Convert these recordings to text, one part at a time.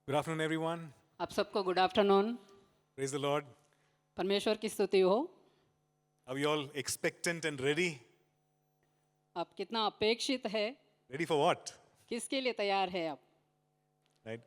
Good afternoon, everyone. आप सबको good afternoon. Praise the Lord. परमेश्वर की स्तुति हो। Are we all expectant and ready? आप कितना अपेक्षित है, Ready for what? किसके लिए तैयार है आप? Right?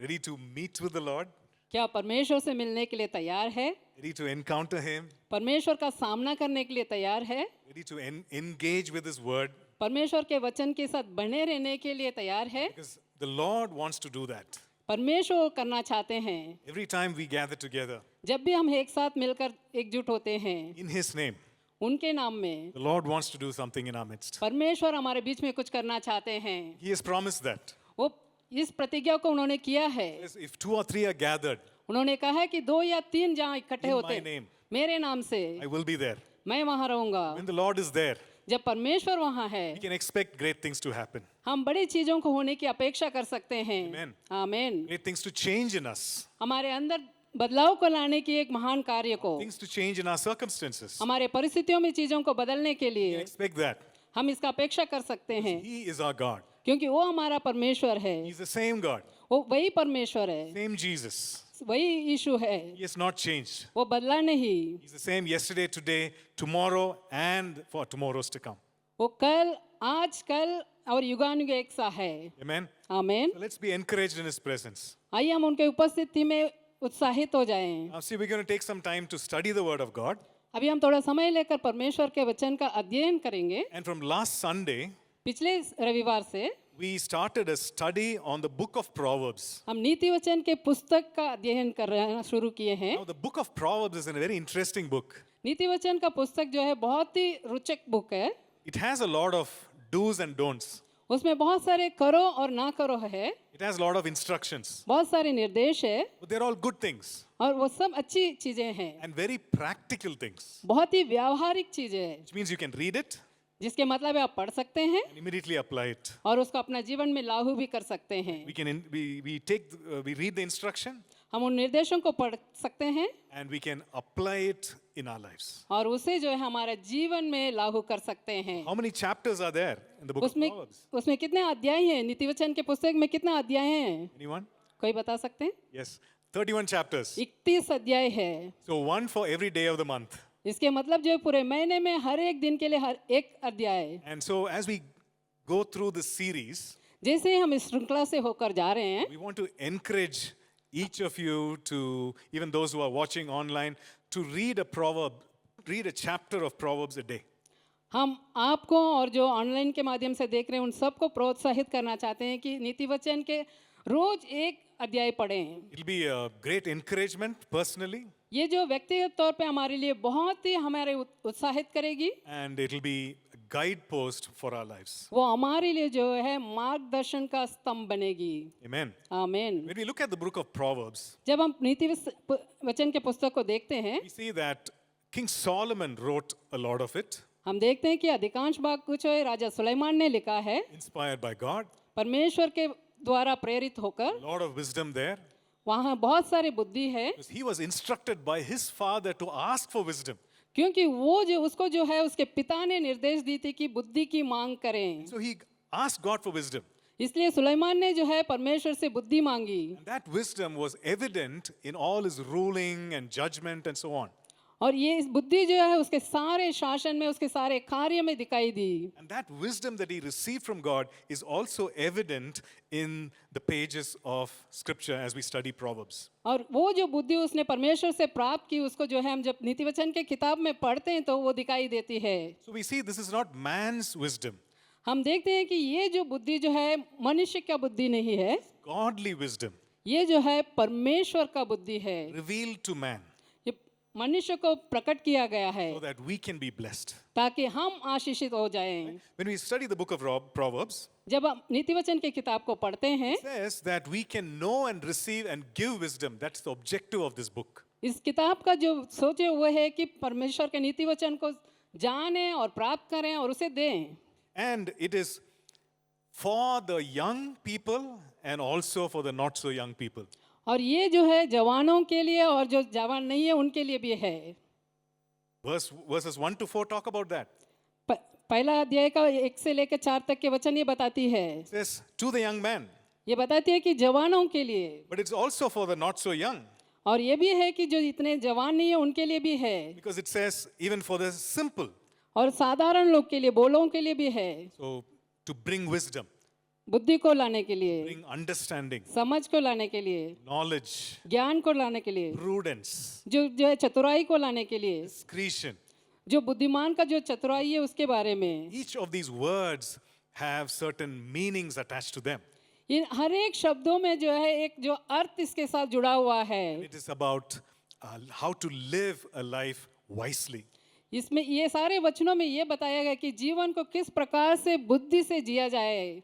Ready to meet with the Lord? क्या परमेश्वर से मिलने के लिए तैयार है? Ready to encounter Him? परमेश्वर का सामना करने के लिए तैयार है? Ready to engage with His Word? परमेश्वर के वचन के साथ बने रहने के लिए तैयार है? Because the Lord wants to do that. परमेश्वर वो करना चाहते हैं। Every time we gather together जब भी हम एक साथ मिलकर एकजुट होते हैं in His name, उनके नाम में, the Lord wants to do something in our midst. परमेश्वर हमारे बीच में कुछ करना चाहते हैं। He has promised that. वो इस प्रतिज्ञा को उन्होंने किया है। Yes, if 2 or 3 are gathered, उन्होंने कहा है कि 2 या 3 जहाँ इकट्ठे In होते my हैं name. मेरे नाम से, I will be there. मैं वहाँ रहूंगा। When the Lord is there, जब परमेश्वर वहाँ है, we can expect great things to happen. हम बड़ी चीजों को होने की अपेक्षा कर सकते हैं। Amen. आमीन। Great things to change in us. हमारे अंदर बदलाव को लाने की एक महान कार्य को, Things to change in our circumstances. हमारे परिस्थितियों में चीजों को बदलने के We can लिए expect that. हम इसका अपेक्षा कर सकते हैं, He is our God. क्योंकि वो हमारा परमेश्वर है। He's the same God, वो वही परमेश्वर है, same Jesus. वही यीशु है। He has not changed. वो बदला नहीं। He's the same yesterday, today, tomorrow, and for tomorrows to come. वो कल, आज, कल और युगानुग एक सा है। Amen. आमीन। So let's be encouraged in His presence. आइए हम उनके उपस्थिति में उत्साहित हो जाएं। Now, see, we're going to take some time to study the Word of God. अभी हम थोड़ा समय लेकर परमेश्वर के वचन का अध्ययन करेंगे। And from last Sunday, पिछले रविवार से we started a study on the book of Proverbs. हम नीति वचन के पुस्तक का अध्ययन करना शुरू किए हैं। Now, the book of Proverbs is a very interesting book. नीति वचन का पुस्तक जो है बहुत ही रोचक बुक है। It has a lot of do's and don'ts. उसमें बहुत सारे करो और ना करो है, It has a lot of instructions. बहुत सारे निर्देश है But they're all good things और वो सब अच्छी चीजें हैं, and very practical things. बहुत ही व्यावहारिक चीजें हैं, Which means you can read it जिसके मतलब है आप पढ़ सकते हैं and immediately apply it. और उसको अपना जीवन में लागू भी कर सकते हैं। We read the instruction हम उन निर्देशों को पढ़ सकते हैं and we can apply it in our lives. और उसे जो है हमारे जीवन में लागू कर सकते हैं। How many chapters are there in the book of उसमें Proverbs? उसमें कितने अध्याय हैं? नीति वचन के पुस्तक में कितने अध्याय हैं? Anyone? कोई बता सकते हैं? Yes, 31 chapters. 31 अध्याय है। So one for every day of the month. इसके मतलब जो है पूरे महीने में हर एक दिन के लिए हर एक अध्याय। And so as we go through this series, जैसे ही हम इस श्रृंखला से होकर जा रहे हैं, we want to encourage each of you to, even those who are watching online, to read a chapter of Proverbs a day. हम आपको और जो ऑनलाइन के माध्यम से देख रहे हैं उन सबको प्रोत्साहित करना चाहते हैं कि नीति वचन के रोज एक अध्याय पढ़ें। It'll be a great encouragement personally, ये जो व्यक्तिगत तौर पे हमारे लिए बहुत ही हमारे उत्साहित करेगी, and it'll be a guidepost for our lives. वो हमारे लिए जो है मार्गदर्शन का स्तंभ बनेगी। Amen. आमीन। When we look at the book of Proverbs, जब हम नीति वचन के पुस्तक को देखते हैं, we see that King Solomon wrote a lot of it, हम देखते हैं कि अधिकांश भाग कुछ है राजा सुलेमान ने लिखा है, inspired by God, परमेश्वर के द्वारा प्रेरित होकर। a lot of wisdom there. वहाँ बहुत सारी बुद्धि है, Because he was instructed by his father to ask for wisdom. क्योंकि वो जो उसको जो है उसके पिता ने निर्देश दी थी कि बुद्धि की मांग करें। So he asked God for wisdom. इसलिए सुलेमान ने जो है परमेश्वर से बुद्धि मांगी And that wisdom was evident in all his ruling and judgment and so on. और ये इस बुद्धि जो है उसके सारे शासन में, उसके सारे कार्य में दिखाई दी। And that wisdom that he received from God is also evident in the pages of scripture as we study Proverbs. और वो जो बुद्धि उसने परमेश्वर से प्राप्त की उसको जो है हम जब नीति वचन के किताब में पढ़ते हैं तो वो दिखाई देती है। So we see this is not man's wisdom, हम देखते हैं कि ये जो बुद्धि जो है मनुष्य का बुद्धि नहीं है, godly wisdom ये जो है परमेश्वर का बुद्धि है। revealed to man ये मनुष्य को प्रकट किया गया है so that we can be blessed. ताकि हम आशीषित हो जाएं। When we study the book of Proverbs, जब हम नीति वचन के किताब को पढ़ते हैं, it says that we can know and receive and give wisdom. That's the objective of this book. इस किताब का जो सोचे हुए है कि परमेश्वर के नीति वचन को जाने और प्राप्त करें और उसे दें। And it is for the young people and also for the not so young people. और ये जो है जवानों के लिए और जो जवान नहीं है उनके लिए भी है। Verses 1 to 4 talk about that. पहला अध्याय का 1 से लेकर 4 तक के वचन ये बताती है। It says, to the young man, ये बताती है कि जवानों के लिए, but it's also for the not so young, और ये भी है कि जो इतने जवान नहीं है उनके लिए भी है, because it says even for the simple. और साधारण लोग के लिए, बोलों के लिए भी है, So to bring wisdom, बुद्धि को लाने के लिए, bring understanding, समझ को लाने के लिए, knowledge, ज्ञान को लाने के लिए, prudence, जो है चतुराई को लाने के लिए, discretion. जो बुद्धिमान का जो चतुराई है उसके बारे में। Each of these words have certain meanings attached to them. इन हर एक शब्दों में जो है एक जो अर्थ इसके साथ जुड़ा हुआ है। It is about how to live a life wisely. इसमें ये सारे वचनों में ये बताया गया कि जीवन को किस प्रकार से बुद्धि से जिया जाए।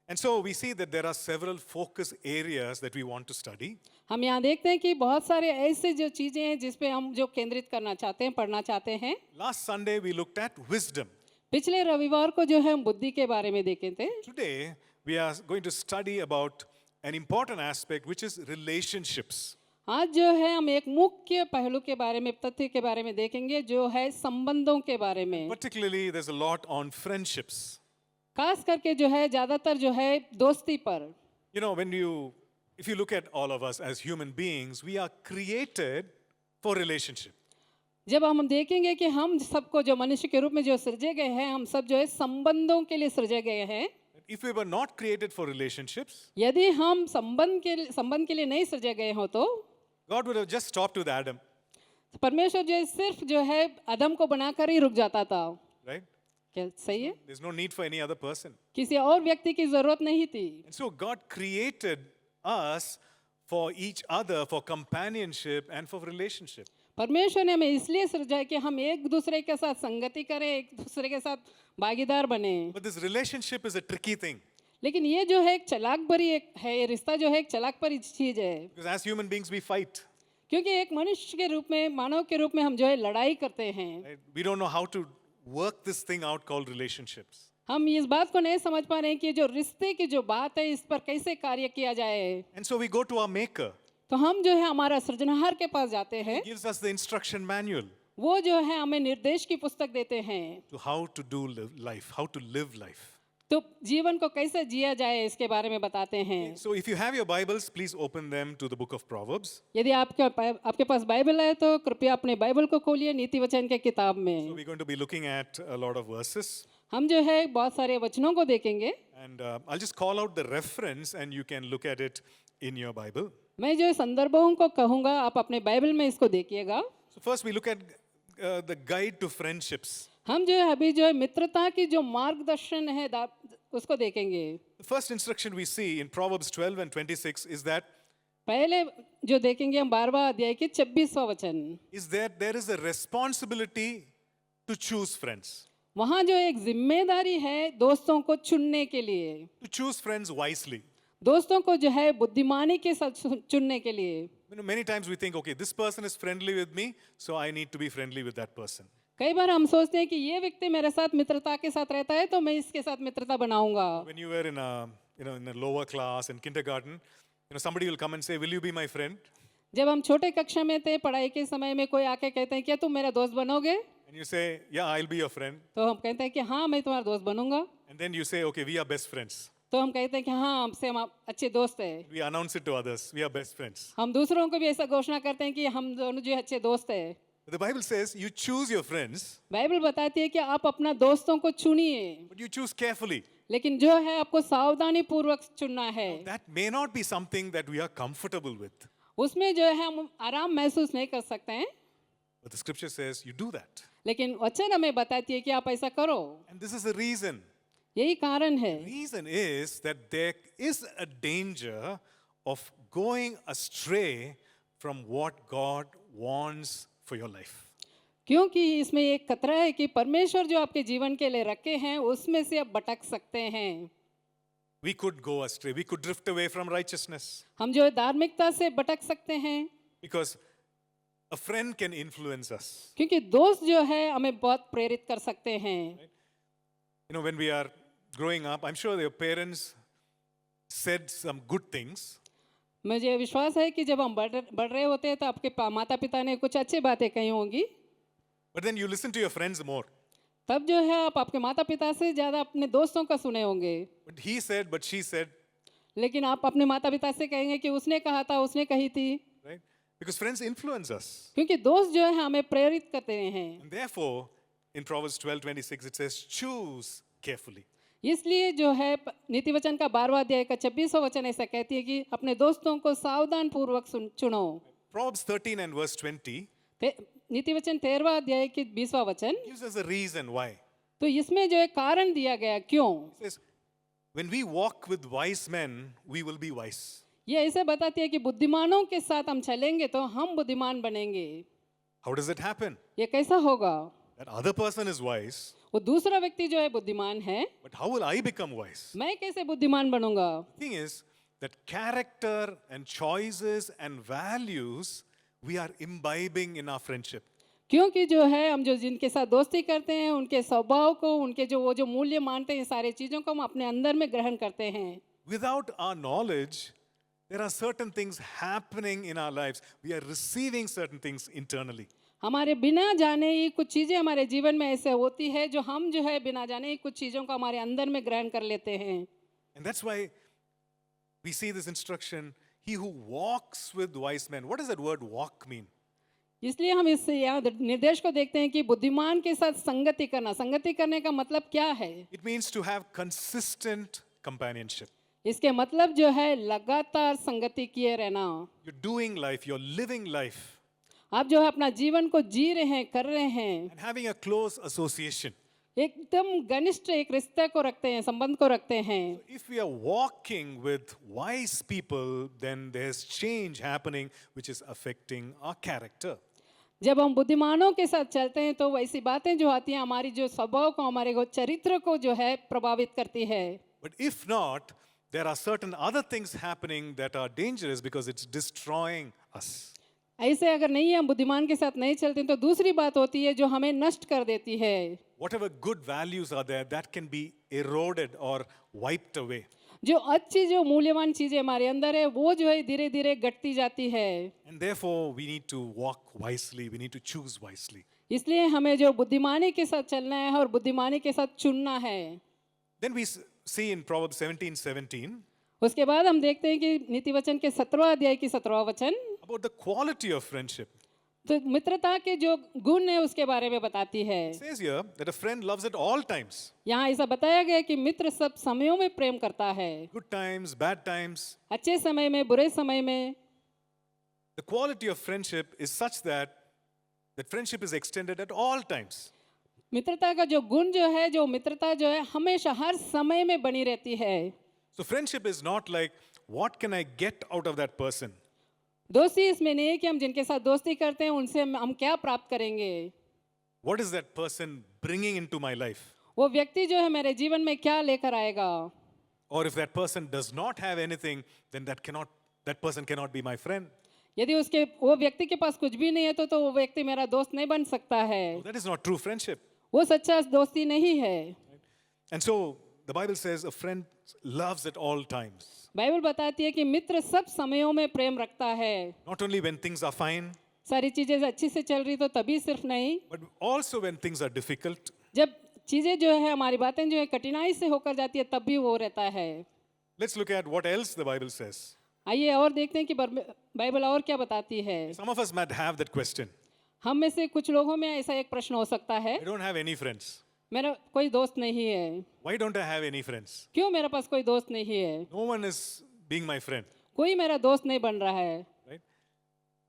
And so we see that there are several focus areas that we want to study. हम यहाँ देखते हैं कि बहुत सारे ऐसे जो चीजें हैं जिस पे हम जो केंद्रित करना चाहते हैं, पढ़ना चाहते हैं। Last Sunday we looked at wisdom. पिछले रविवार को जो है हम बुद्धि के बारे में देखे थे। Today we are going to study about an important aspect, which is relationships. आज जो है हम एक मुख्य पहलू के बारे में, तथ्य के बारे में देखेंगे जो है संबंधों के बारे में। Particularly there's a lot on friendships. खास करके जो है ज्यादातर जो है दोस्ती पर। You know, if you look at all of us as human beings, we are created for relationship. जब हम देखेंगे कि हम सबको जो मनुष्य के रूप में जो सृजे गए हैं, हम सब जो है संबंधों के लिए सृजे गए हैं। If we were not created for relationships, यदि हम संबंध के लिए नहीं सृजे गए हो तो God would have just stopped with Adam, परमेश्वर जो है सिर्फ जो है आदम को बनाकर ही रुक जाता था। right? क्या सही है? There's no need for any other person. किसी और व्यक्ति की जरूरत नहीं थी। And so God created us for each other, for companionship and for relationship. परमेश्वर ने हमें इसलिए सृजा है कि हम एक दूसरे के साथ संगति करें, एक दूसरे के साथ भागीदार बने। But this relationship is a tricky thing, लेकिन ये जो है एक चालाक भरी एक है, ये रिश्ता जो है एक चालाक भरी चीज है। because as human beings we fight. क्योंकि एक मनुष्य के रूप में, मानव के रूप में हम जो है लड़ाई करते हैं। Right? We don't know how to work this thing out called relationships. हम इस बात को नहीं समझ पा रहे हैं कि जो रिश्ते की जो बात है इस पर कैसे कार्य किया जाए। And so we go to our maker. तो हम जो है हमारा सृजनहार के पास जाते हैं। He gives us the instruction manual वो जो है हमें निर्देश की पुस्तक देते हैं, to how to do life, how to live life. तो जीवन को कैसे जिया जाए इसके बारे में बताते हैं। So if you have your Bibles, please open them to the book of Proverbs. यदि आपके पास बाइबल है तो कृपया अपने बाइबल को खोलिए नीति वचन के किताब So में। we're going to be looking at a lot of verses. हम जो है बहुत सारे वचनों को देखेंगे। And I'll just call out the reference and you can look at it in your Bible. मैं जो संदर्भों को कहूँगा, आप अपने बाइबल में इसको देखिएगा। So first we look at the guide to friendships. हम जो है अभी जो है मित्रता की जो मार्गदर्शन है उसको देखेंगे। The first instruction we see in Proverbs 12 and 26 is that पहले जो देखेंगे हम 12वां अध्याय के 26वां वचन, is that there is a responsibility to choose friends, वहाँ जो एक जिम्मेदारी है दोस्तों को चुनने के लिए, to choose friends wisely. दोस्तों को जो है बुद्धिमानी के साथ चुनने के लिए। You know, many times we think, okay, this person is friendly with me, so I need to be friendly with that person. कई बार हम सोचते हैं कि ये व्यक्ति मेरे साथ मित्रता के साथ रहता है तो मैं इसके साथ मित्रता बनाऊंगा। When you were in a lower class in kindergarten, somebody will come and say, will you be my friend? जब हम छोटे कक्षा में थे, पढ़ाई के समय में कोई आके कहते हैं क्या तुम मेरा दोस्त बनोगे? And you say, yeah, I'll be your friend. तो हम कहते हैं कि हाँ मैं तुम्हारा दोस्त बनूंगा। And then you say, okay, we are best friends. तो हम कहते हैं कि हाँ हमसे हम अच्छे दोस्त हैं। We announce it to others, we are best friends. हम दूसरों को भी ऐसा घोषणा करते हैं कि हम दोनों जो अच्छे दोस्त हैं। The Bible says you choose your friends, Bible बताती है कि आप अपना दोस्तों को चुनिए, but you choose carefully. लेकिन जो है आपको सावधानी पूर्वक चुनना है। That may not be something that we are comfortable with. उसमें जो है हम आराम महसूस नहीं कर सकते हैं, But the scripture says you do that. लेकिन वचन हमें बताती है कि आप ऐसा करो। And this is the reason. यही कारण है। The reason is that there is a danger of going astray from what God wants for your life. क्योंकि इसमें एक खतरा है कि परमेश्वर जो आपके जीवन के लिए रखे हैं उसमें से आप भटक सकते हैं। We could go astray. We could drift away from righteousness. हम जो है धार्मिकता से भटक सकते हैं, Because a friend can influence us. क्योंकि दोस्त जो है हमें बहुत प्रेरित कर सकते हैं। When we are growing up, I'm sure your parents said some good things. मुझे विश्वास है कि जब हम बढ़ रहे होते हैं तो आपके माता पिता ने कुछ अच्छी बातें कही होंगी, But then you listen to your friends more. तब जो है आप आपके माता पिता से ज्यादा अपने दोस्तों का सुने होंगे। But he said, but she said. लेकिन आप अपने माता पिता से कहेंगे कि उसने कहा था, उसने कही थी, right? Because friends influence us. क्योंकि दोस्त जो है हमें प्रेरित करते हैं। And therefore, in Proverbs 12:26, it says, choose carefully. इसलिए जो है नीति वचन का 12वां अध्याय का 26वां वचन ऐसा कहती है कि अपने दोस्तों को सावधान पूर्वक चुनो। Proverbs 13 and verse 20 नीति वचन 13वां अध्याय की 20वां वचन, gives us a reason why. तो इसमें जो है कारण दिया गया क्यों। It says, when we walk with wise men, we will be wise. ये ऐसे बताती है कि बुद्धिमानों के साथ हम चलेंगे तो हम बुद्धिमान बनेंगे। How does it happen? ये कैसा होगा। That other person is wise, वो दूसरा व्यक्ति जो है बुद्धिमान है, but how will I become wise? मैं कैसे बुद्धिमान बनूंगा। The thing is that character and choices and values we are imbibing in our friendship. क्योंकि जो है हम जो जिनके साथ दोस्ती करते हैं उनके स्वभाव को, उनके जो वो जो मूल्य मानते हैं, सारी चीज़ों को हम अपने अंदर में ग्रहण करते हैं। Without our knowledge, there are certain things happening in our lives. We are receiving certain things internally. हमारे बिना जाने ही कुछ चीज़ें हमारे जीवन में ऐसे होती है जो हम जो है बिना जाने ही कुछ चीज़ों को हमारे अंदर में ग्रहण कर लेते हैं। And that's why we see this instruction, he who walks with wise men. What does that word walk mean? इसलिए हम इस यहाँ निर्देश को देखते हैं कि बुद्धिमान के साथ संगति करना। संगति करने का मतलब क्या है। It means to have consistent companionship. इसके मतलब जो है लगातार संगति किए रहना। You're doing life, you're living life, आप जो है अपना जीवन को जी रहे हैं, कर रहे हैं, and having a close association. एकदम घनिष्ठ एक रिश्ते को रखते हैं, संबंध को रखते हैं। If we are walking with wise people, then there's change happening which is affecting our character. जब हम बुद्धिमानों के साथ चलते हैं तो वैसी बातें जो आती हैं हमारी जो स्वभाव को, हमारे को चरित्र को जो है प्रभावित करती है। But if not, there are certain other things happening that are dangerous because it's destroying us. ऐसे अगर नहीं हम बुद्धिमान के साथ नहीं चलते तो दूसरी बात होती है जो हमें नष्ट कर देती है। Whatever good values are there, that can be eroded or wiped away. जो अच्छी जो मूल्यवान चीजें हमारे अंदर है वो जो है धीरे धीरे घटती जाती है। And therefore, we need to walk wisely, we need to choose wisely. इसलिए हमें जो बुद्धिमानी के साथ चलना है और बुद्धिमानी के साथ चुनना है। Then we see in Proverbs 17:17 उसके बाद हम देखते हैं कि नीति वचन के 17वां अध्याय की 17वां वचन about the quality of friendship. तो मित्रता के जो गुण है उसके बारे में बताती है। It says here that a friend loves at all times. यहाँ ऐसा बताया गया है कि मित्र सब समयों में प्रेम करता है, Good times, bad times. अच्छे समय में, बुरे समय में। The quality of friendship is such that friendship is extended at all times. मित्रता का जो गुण जो है, जो मित्रता जो है हमेशा हर समय में बनी रहती है। So friendship is not like what can I get out of that person. दोस्ती इसमें नहीं है कि हम जिनके साथ दोस्ती करते हैं उनसे हम क्या प्राप्त करेंगे। What is that person bringing into my life? वो व्यक्ति जो है मेरे जीवन में क्या लेकर आएगा। Or if that person does not have anything, then that person cannot be my friend. यदि उसके वो व्यक्ति के पास कुछ भी नहीं है तो वो व्यक्ति मेरा दोस्त नहीं बन सकता है। That is not true friendship. वो सच्चा दोस्ती नहीं है। And so the Bible says a friend loves at all times. Bible बताती है कि मित्र सब समयों में प्रेम रखता है। Not only when things are fine, सारी चीजें अच्छी से चल रही तो तभी सिर्फ नहीं, but also when things are difficult. जब चीजें जो है हमारी बातें जो है कठिनाई से होकर जाती है तब भी वो रहता है। Let's look at what else the Bible says. आइए और देखते हैं कि बाइबल और क्या बताती है। Some of us might have that question. हम में से कुछ लोगों में ऐसा एक प्रश्न हो सकता है, I don't have any friends. मेरा कोई दोस्त नहीं है। Why don't I have any friends? क्यों मेरे पास कोई दोस्त नहीं है, No one is being my friend, कोई मेरा दोस्त नहीं बन रहा है। right?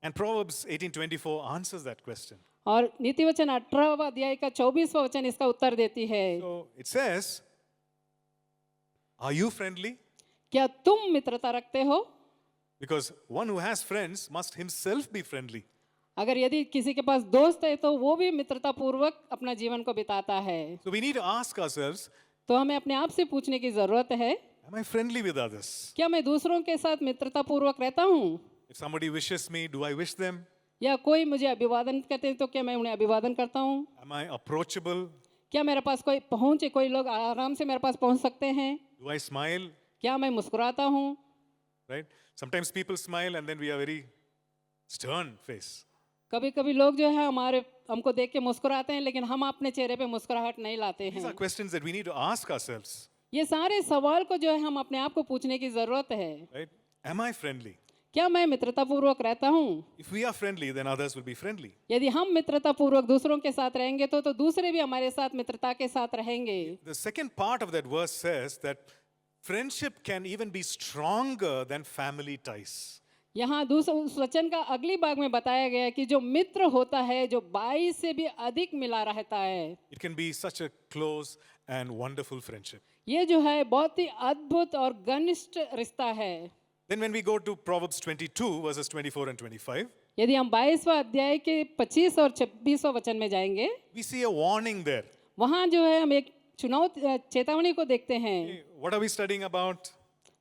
And Proverbs 18:24 answers that question. और नीति वचन 18वां अध्याय का 24वां वचन इसका उत्तर देती है। So it says, are you friendly? क्या तुम मित्रता रखते हो? Because one who has friends must himself be friendly. अगर यदि किसी के पास दोस्त है तो वो भी मित्रता पूर्वक अपना जीवन को बिताता है। So we need to ask ourselves, तो हमें अपने आप से पूछने की जरूरत है, am I friendly with others? क्या मैं दूसरों के साथ मित्रता पूर्वक रहता हूँ? If somebody wishes me, do I wish them? या कोई मुझे अभिवादन करते हैं तो क्या मैं उन्हें अभिवादन करता हूँ? Am I approachable? क्या मेरे पास कोई पहुँच है, कोई लोग आराम से मेरे पास पहुँच सकते हैं? Do I smile? क्या मैं मुस्कुराता हूँ? Right? Sometimes people smile and then we are very stern face. कभी कभी लोग जो है हमको देख के मुस्कुराते हैं लेकिन हम अपने चेहरे पे मुस्कुराहट नहीं लाते These are हैं। questions that we need to ask ourselves. ये सारे सवाल को जो है हम अपने आप को पूछने की जरूरत है। right? Am I friendly? क्या मैं मित्रतापूर्वक रहता हूँ? If we are friendly, then others will be friendly. यदि हम मित्रतापूर्वक दूसरों के साथ रहेंगे तो दूसरे भी हमारे साथ मित्रता के साथ रहेंगे। The second part of that verse says that friendship can even be stronger than family ties. यहाँ दूसरा उस वचन का अगली भाग में बताया गया है कि जो मित्र होता है जो भाई से भी अधिक मिला रहता है, It can be such a close and wonderful friendship. ये जो है बहुत ही अद्भुत और घनिष्ठ रिश्ता है। Then when we go to Proverbs 22 verses 24 and 25, यदि हम 22वां अध्याय के 25 और 26वां वचन में जाएंगे, we see a warning there. वहाँ जो है हम एक चेतावनी को देखते हैं। Hey, what are we studying about?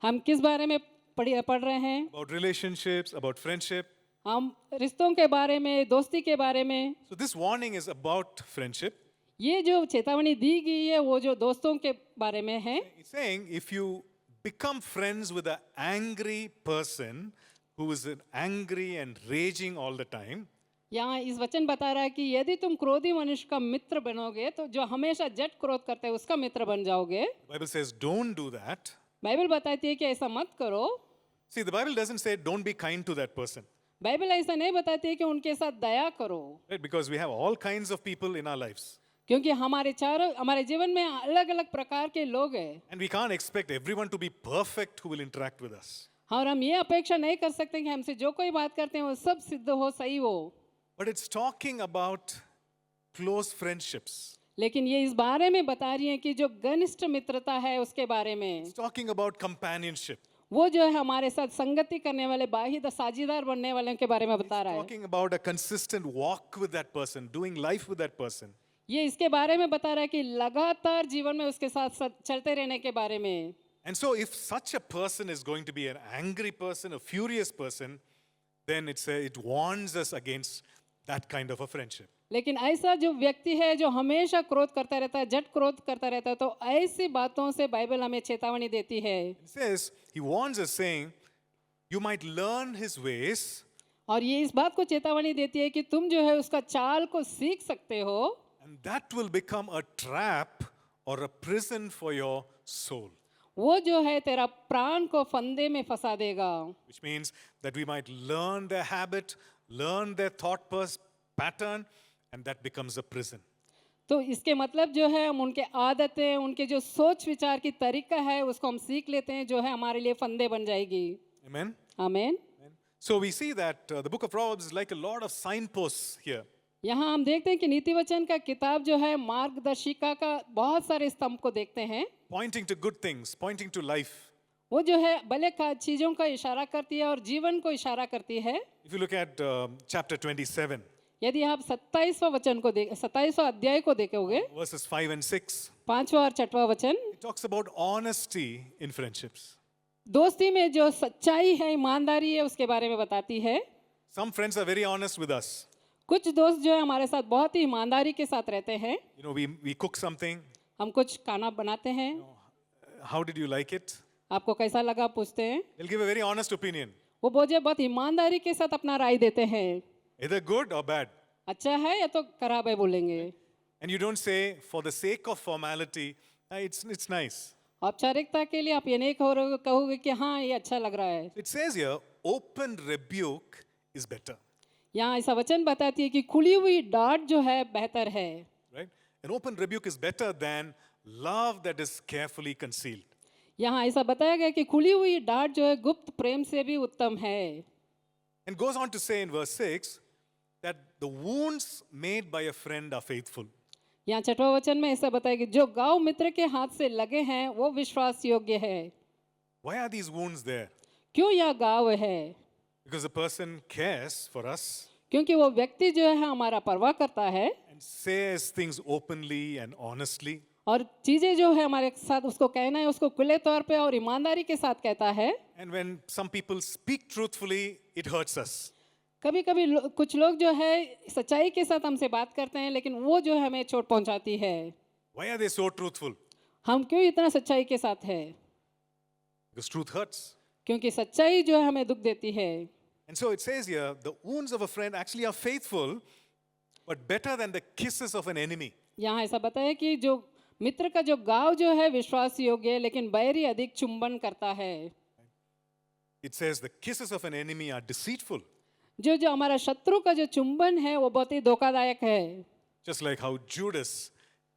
हम किस बारे में पढ़ रहे हैं? About relationships, about friendship. हम रिश्तों के बारे में, दोस्ती के बारे में। So this warning is about friendship. ये जो चेतावनी दी गई है वो जो दोस्तों के बारे में है। It's saying if you become friends with an angry person who is angry and raging all the time, यहाँ इस वचन बता रहा है कि यदि तुम क्रोधी मनुष्य का मित्र बनोगे तो जो हमेशा जट क्रोध करते हैं उसका मित्र बन जाओगे। the Bible says don't do that. Bible बताती है कि ऐसा मत करो। See, the Bible doesn't say don't be kind to that person, Bible ऐसा नहीं बताती है कि उनके साथ दया करो, right? Because we have all kinds of people in our lives. क्योंकि हमारे जीवन में अलग अलग प्रकार के लोग हैं And we can't expect everyone to be perfect who will interact with us. और हम ये अपेक्षा नहीं कर सकते कि हमसे जो कोई बात करते हैं वो सब सिद्ध हो, सही हो। But it's talking about close friendships. लेकिन ये इस बारे में बता रही है कि जो घनिष्ठ मित्रता है उसके बारे में, It's talking about companionship. वो जो है हमारे साथ संगति करने वाले बाहिद साझीदार बनने वाले के बारे में बता रहा है। Talking about a consistent walk with that person, doing life with that person. ये इसके बारे में बता रहा है कि लगातार जीवन में उसके साथ चलते रहने के बारे में। And so if such a person is going to be an angry person, a furious person, then it warns us against that kind of a friendship. लेकिन ऐसा जो व्यक्ति है जो हमेशा क्रोध करता रहता है, जट क्रोध करता रहता है, तो ऐसी बातों से बाइबल हमें चेतावनी देती है। It says, he warns us saying, you might learn his ways, और ये इस बात को चेतावनी देती है कि तुम जो है उसका चाल को सीख सकते हो, and that will become a trap or a prison for your soul. वो जो है तेरा प्राण को फंदे में फंसा देगा। Which means that we might learn their habit, learn their thought pattern, and that becomes a prison. तो इसके मतलब जो है हम उनके आदतें, उनके जो सोच विचार की तरीका है उसको हम सीख लेते हैं, जो है हमारे लिए फंदे बन जाएगी। Amen? आमीन। So we see that the book of Proverbs is like a lot of signposts here. यहाँ हम देखते हैं कि नीति वचन का किताब जो है मार्गदर्शिका का बहुत सारे स्तंभ को देखते हैं, Pointing to good things, pointing to life. वो जो है भले चीजों का इशारा करती है और जीवन को इशारा करती है। If you look at chapter 27, यदि आप 27वां वचन को 27वां अध्याय को देखोगे, verses 5 and 6, 5वां और 6वां वचन, it talks about honesty in friendships. दोस्ती में जो सच्चाई है, ईमानदारी है, उसके बारे में बताती है। Some friends are very honest with us. कुछ दोस्त जो है हमारे साथ बहुत ही ईमानदारी के साथ रहते हैं। You know, we cook something. हम कुछ खाना बनाते हैं, How did you like it? आपको कैसा लगा पूछते हैं, They'll give a very honest opinion. वो बोझे बहुत ईमानदारी के साथ अपना राय देते हैं, Either good or bad. अच्छा है या तो खराब है बोलेंगे। And you don't say, for the sake of formality, it's nice. औपचारिकता के लिए आप ये नहीं कहोगे कि हाँ ये अच्छा लग रहा है। It says here, open rebuke is better. यहाँ ऐसा वचन बताती है कि खुली हुई डांट जो है बेहतर है। Right? An open rebuke is better than love that is carefully concealed. यहाँ ऐसा बताया गया कि खुली हुई डांट जो है गुप्त प्रेम से भी उत्तम है। And goes on to say in verse 6 that the wounds made by a friend are faithful. यहाँ 6वां वचन में ऐसा बताया कि जो घाव मित्र के हाथ से लगे हैं वो विश्वास योग्य है। Why are these wounds there? क्यों यह घाव है? Because the person cares for us क्योंकि वो व्यक्ति जो है हमारा परवाह करता है and says things openly and honestly. और चीजें जो है हमारे साथ उसको कहना है उसको खुले तौर पे और ईमानदारी के साथ कहता है। And when some people speak truthfully, it hurts us. कभी कभी कुछ लोग जो है सच्चाई के साथ हमसे बात करते हैं लेकिन वो जो है हमें चोट पहुंचाती है। Why are they so truthful? हम क्यों इतना सच्चाई के साथ है? Because truth hurts. क्योंकि सच्चाई जो है हमें दुख देती है। And so it says here, the wounds of a friend actually are faithful, but better than the kisses of an enemy. यहाँ ऐसा बताया कि जो मित्र का जो गाव जो है विश्वास योग्य है, लेकिन बैरी अधिक चुंबन करता है. It says the kisses of an enemy are deceitful, जो जो हमारा शत्रु का जो चुंबन है वो बहुत ही धोखादायक है. just like how Judas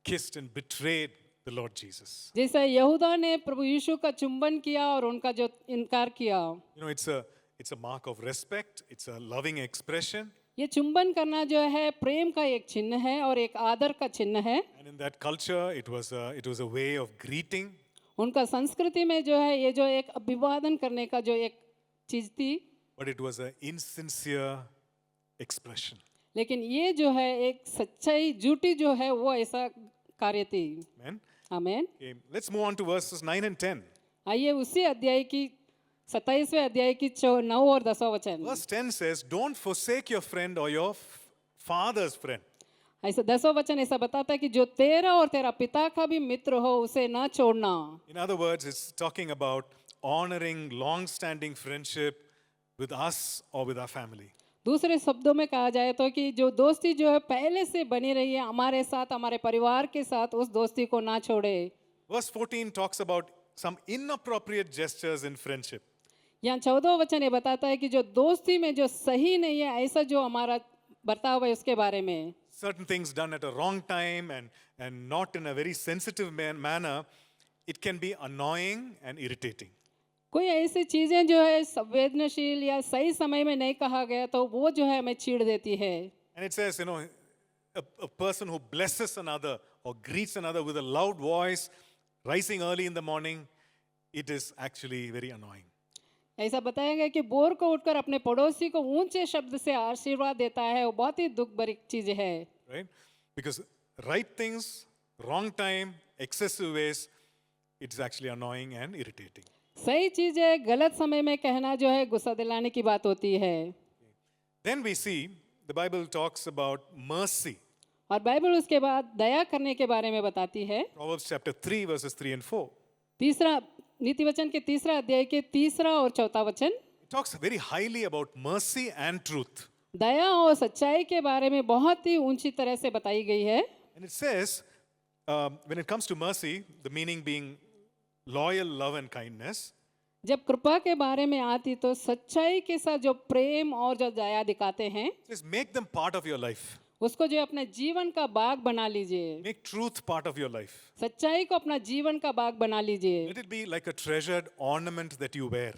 kissed and betrayed the Lord Jesus. जैसे यहूदा ने प्रभु यीशु का चुंबन किया और उनका जो इनकार किया. You know, it's a mark of respect, it's a loving expression. ये चुंबन करना जो है प्रेम का एक चिन्ह है और एक आदर का चिन्ह है. And in that culture, it was a way of greeting. उनका संस्कृति में जो है ये जो एक अभिवादन करने का जो एक चीज थी, But it was an insincere expression. लेकिन ये जो है एक सच्चाई झूठी जो है वो ऐसा कार्य थी. Amen. Amen. Okay, let's move on to verses 9 and 10. आइए उसी अध्याय की 27वें अध्याय की 9 और 10 वचन. Verse 10 says, "Don't forsake your friend or your father's friend." ऐसा 10 वचन ऐसा बताता है कि जो तेरा और तेरा पिता का भी मित्र हो उसे ना छोड़ना. In other words, it's talking about honoring long-standing friendship with us or with our family. दूसरे शब्दों में कहा जाए तो कि जो दोस्ती जो है पहले से बनी रही है हमारे साथ, हमारे परिवार के साथ, उस दोस्ती को ना छोड़े. Verse 14 talks about some inappropriate gestures in friendship. यहाँ 14 वचन ये बताता है कि जो दोस्ती में जो सही नहीं है ऐसा जो हमारा बर्ताव है उसके बारे में. Certain things done at a wrong time and not in a very sensitive manner, it can be annoying and irritating. कोई ऐसी चीजें जो है संवेदनशील या सही समय में नहीं कहा गया तो वो जो है हमें छीड़ देती है. And it says, you know, a person who blesses another or greets another with a loud voice, rising early in the morning, it is actually very annoying. ऐसा बताया गया कि भोर को उठकर अपने पड़ोसी को ऊंचे शब्द से आशीर्वाद देता है, वो बहुत ही दुख भरी चीज है. Right? Because right things, wrong time, excessive ways, it's actually annoying and irritating. सही चीज है गलत समय में कहना जो है गुस्सा दिलाने की बात होती है. Then we see the Bible talks about mercy. और बाइबल उसके बाद दया करने के बारे में बताती है. Proverbs chapter 3 verses 3 and 4. तीसरा नीति वचन के 3रा अध्याय के 3रा और 4था वचन. It talks very highly about mercy and truth. दया और सच्चाई के बारे में बहुत ही ऊंची तरह से बताई गई है. And it says, when it comes to mercy, the meaning being loyal love and kindness, जब कृपा के बारे में आती तो सच्चाई के साथ जो प्रेम और जो दया दिखाते हैं it says make them part of your life. उसको जो अपने जीवन का बाग बना लीजिए. Make truth part of your life. सच्चाई को अपना जीवन का बाग बना लीजिए. Let it be like a treasured ornament that you wear.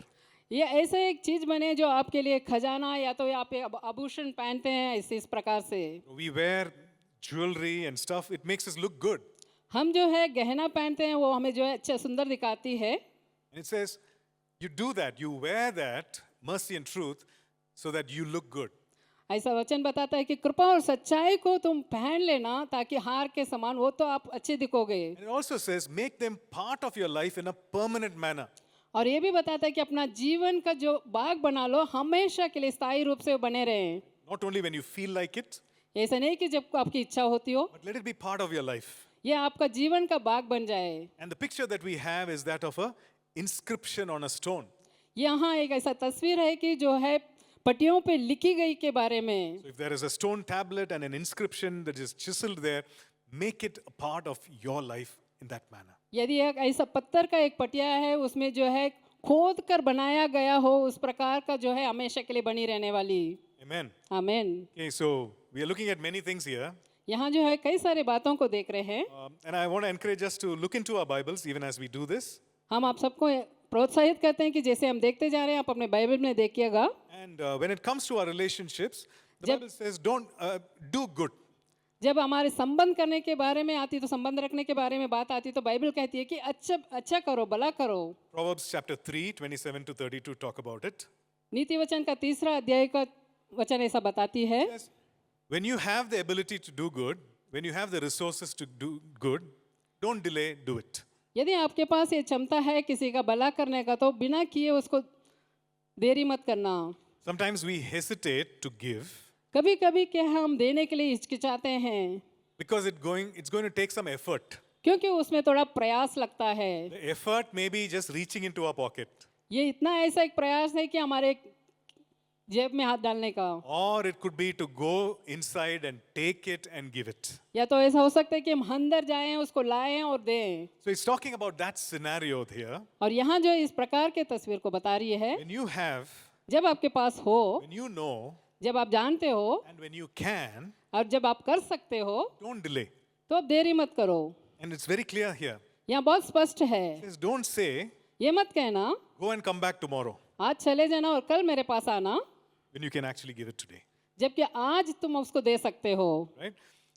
ये ऐसा एक चीज बने जो आपके लिए खजाना या तो आप आभूषण पहनते हैं इस प्रकार से. We wear jewelry and stuff, it makes us look good. हम जो है गहना पहनते हैं वो हमें जो है अच्छा सुंदर दिखाती है. And it says, you do that, you wear that, mercy and truth, so that you look good. ऐसा वचन बताता है कि कृपा और सच्चाई को तुम पहन लेना ताकि हार के समान वो तो आप अच्छे दिखोगे. And it also says, make them part of your life in a permanent manner. और ये भी बताता है कि अपना जीवन का जो बाग बना लो हमेशा के लिए स्थायी रूप से बने रहें. Not only when you feel like it, ऐसा नहीं कि जब आपकी इच्छा होती हो, but let it be part of your life. ये आपका जीवन का बाग बन जाए. And the picture that we have is that of a inscription on a stone. यहाँ एक ऐसा तस्वीर है कि जो है पट्टियों पे लिखी गई के बारे में. So if there is a stone tablet and an inscription that is chiseled there, make it a part of your life in that manner. यदि एक ऐसा पत्थर का एक पटिया है उसमें जो है खोद कर बनाया गया हो उस प्रकार का जो है हमेशा के लिए बनी रहने वाली. Amen. आमीन. Okay, so we are looking at many things here. यहाँ जो है कई सारे बातों को देख रहे हैं. And I want to encourage us to look into our Bibles even as we do this. हम आप सबको प्रोत्साहित करते हैं कि जैसे हम देखते जा रहे हैं आप अपने बाइबल में देखिएगा. And when it comes to our relationships, the Bible says, don't do good. जब हमारे संबंध करने के बारे में आती तो संबंध रखने के बारे में बात आती तो बाइबल कहती है कि अच्छा करो, भला करो. Proverbs chapter 3, 27 to 32 talk about it. नीति वचन का 3रा अध्याय का वचन ऐसा बताती है. Yes. When you have the ability to do good, when you have the resources to do good, don't delay, do it. यदि आपके पास ये क्षमता है किसी का भला करने का तो बिना किए उसको देरी मत करना. Sometimes we hesitate to give कभी कभी क्या हम देने के लिए हिचकिचाते हैं because it's going to take some effort. क्योंकि उसमें थोड़ा प्रयास लगता है. The effort may be just reaching into our pocket. ये इतना ऐसा एक प्रयास है कि हमारे जेब में हाथ डालने का, or it could be to go inside and take it and give it. या तो ऐसा हो सकता है कि हम अंदर जाएं, उसको लाएं और दें। So it's talking about that scenario here. और यहाँ जो इस प्रकार के तस्वीर को बता रही है, When you have, जब आपके पास हो, when you know, जब आप जानते हो and when you can, और जब आप कर सकते हो, don't delay. तो आप देरी मत करो। And it's very clear here. यहाँ बहुत स्पष्ट है, It says, don't say, ये मत कहना go and come back tomorrow, आज चले जाना और कल मेरे पास आना, when you can actually give it today. जबकि आज तुम उसको दे सकते हो। Right?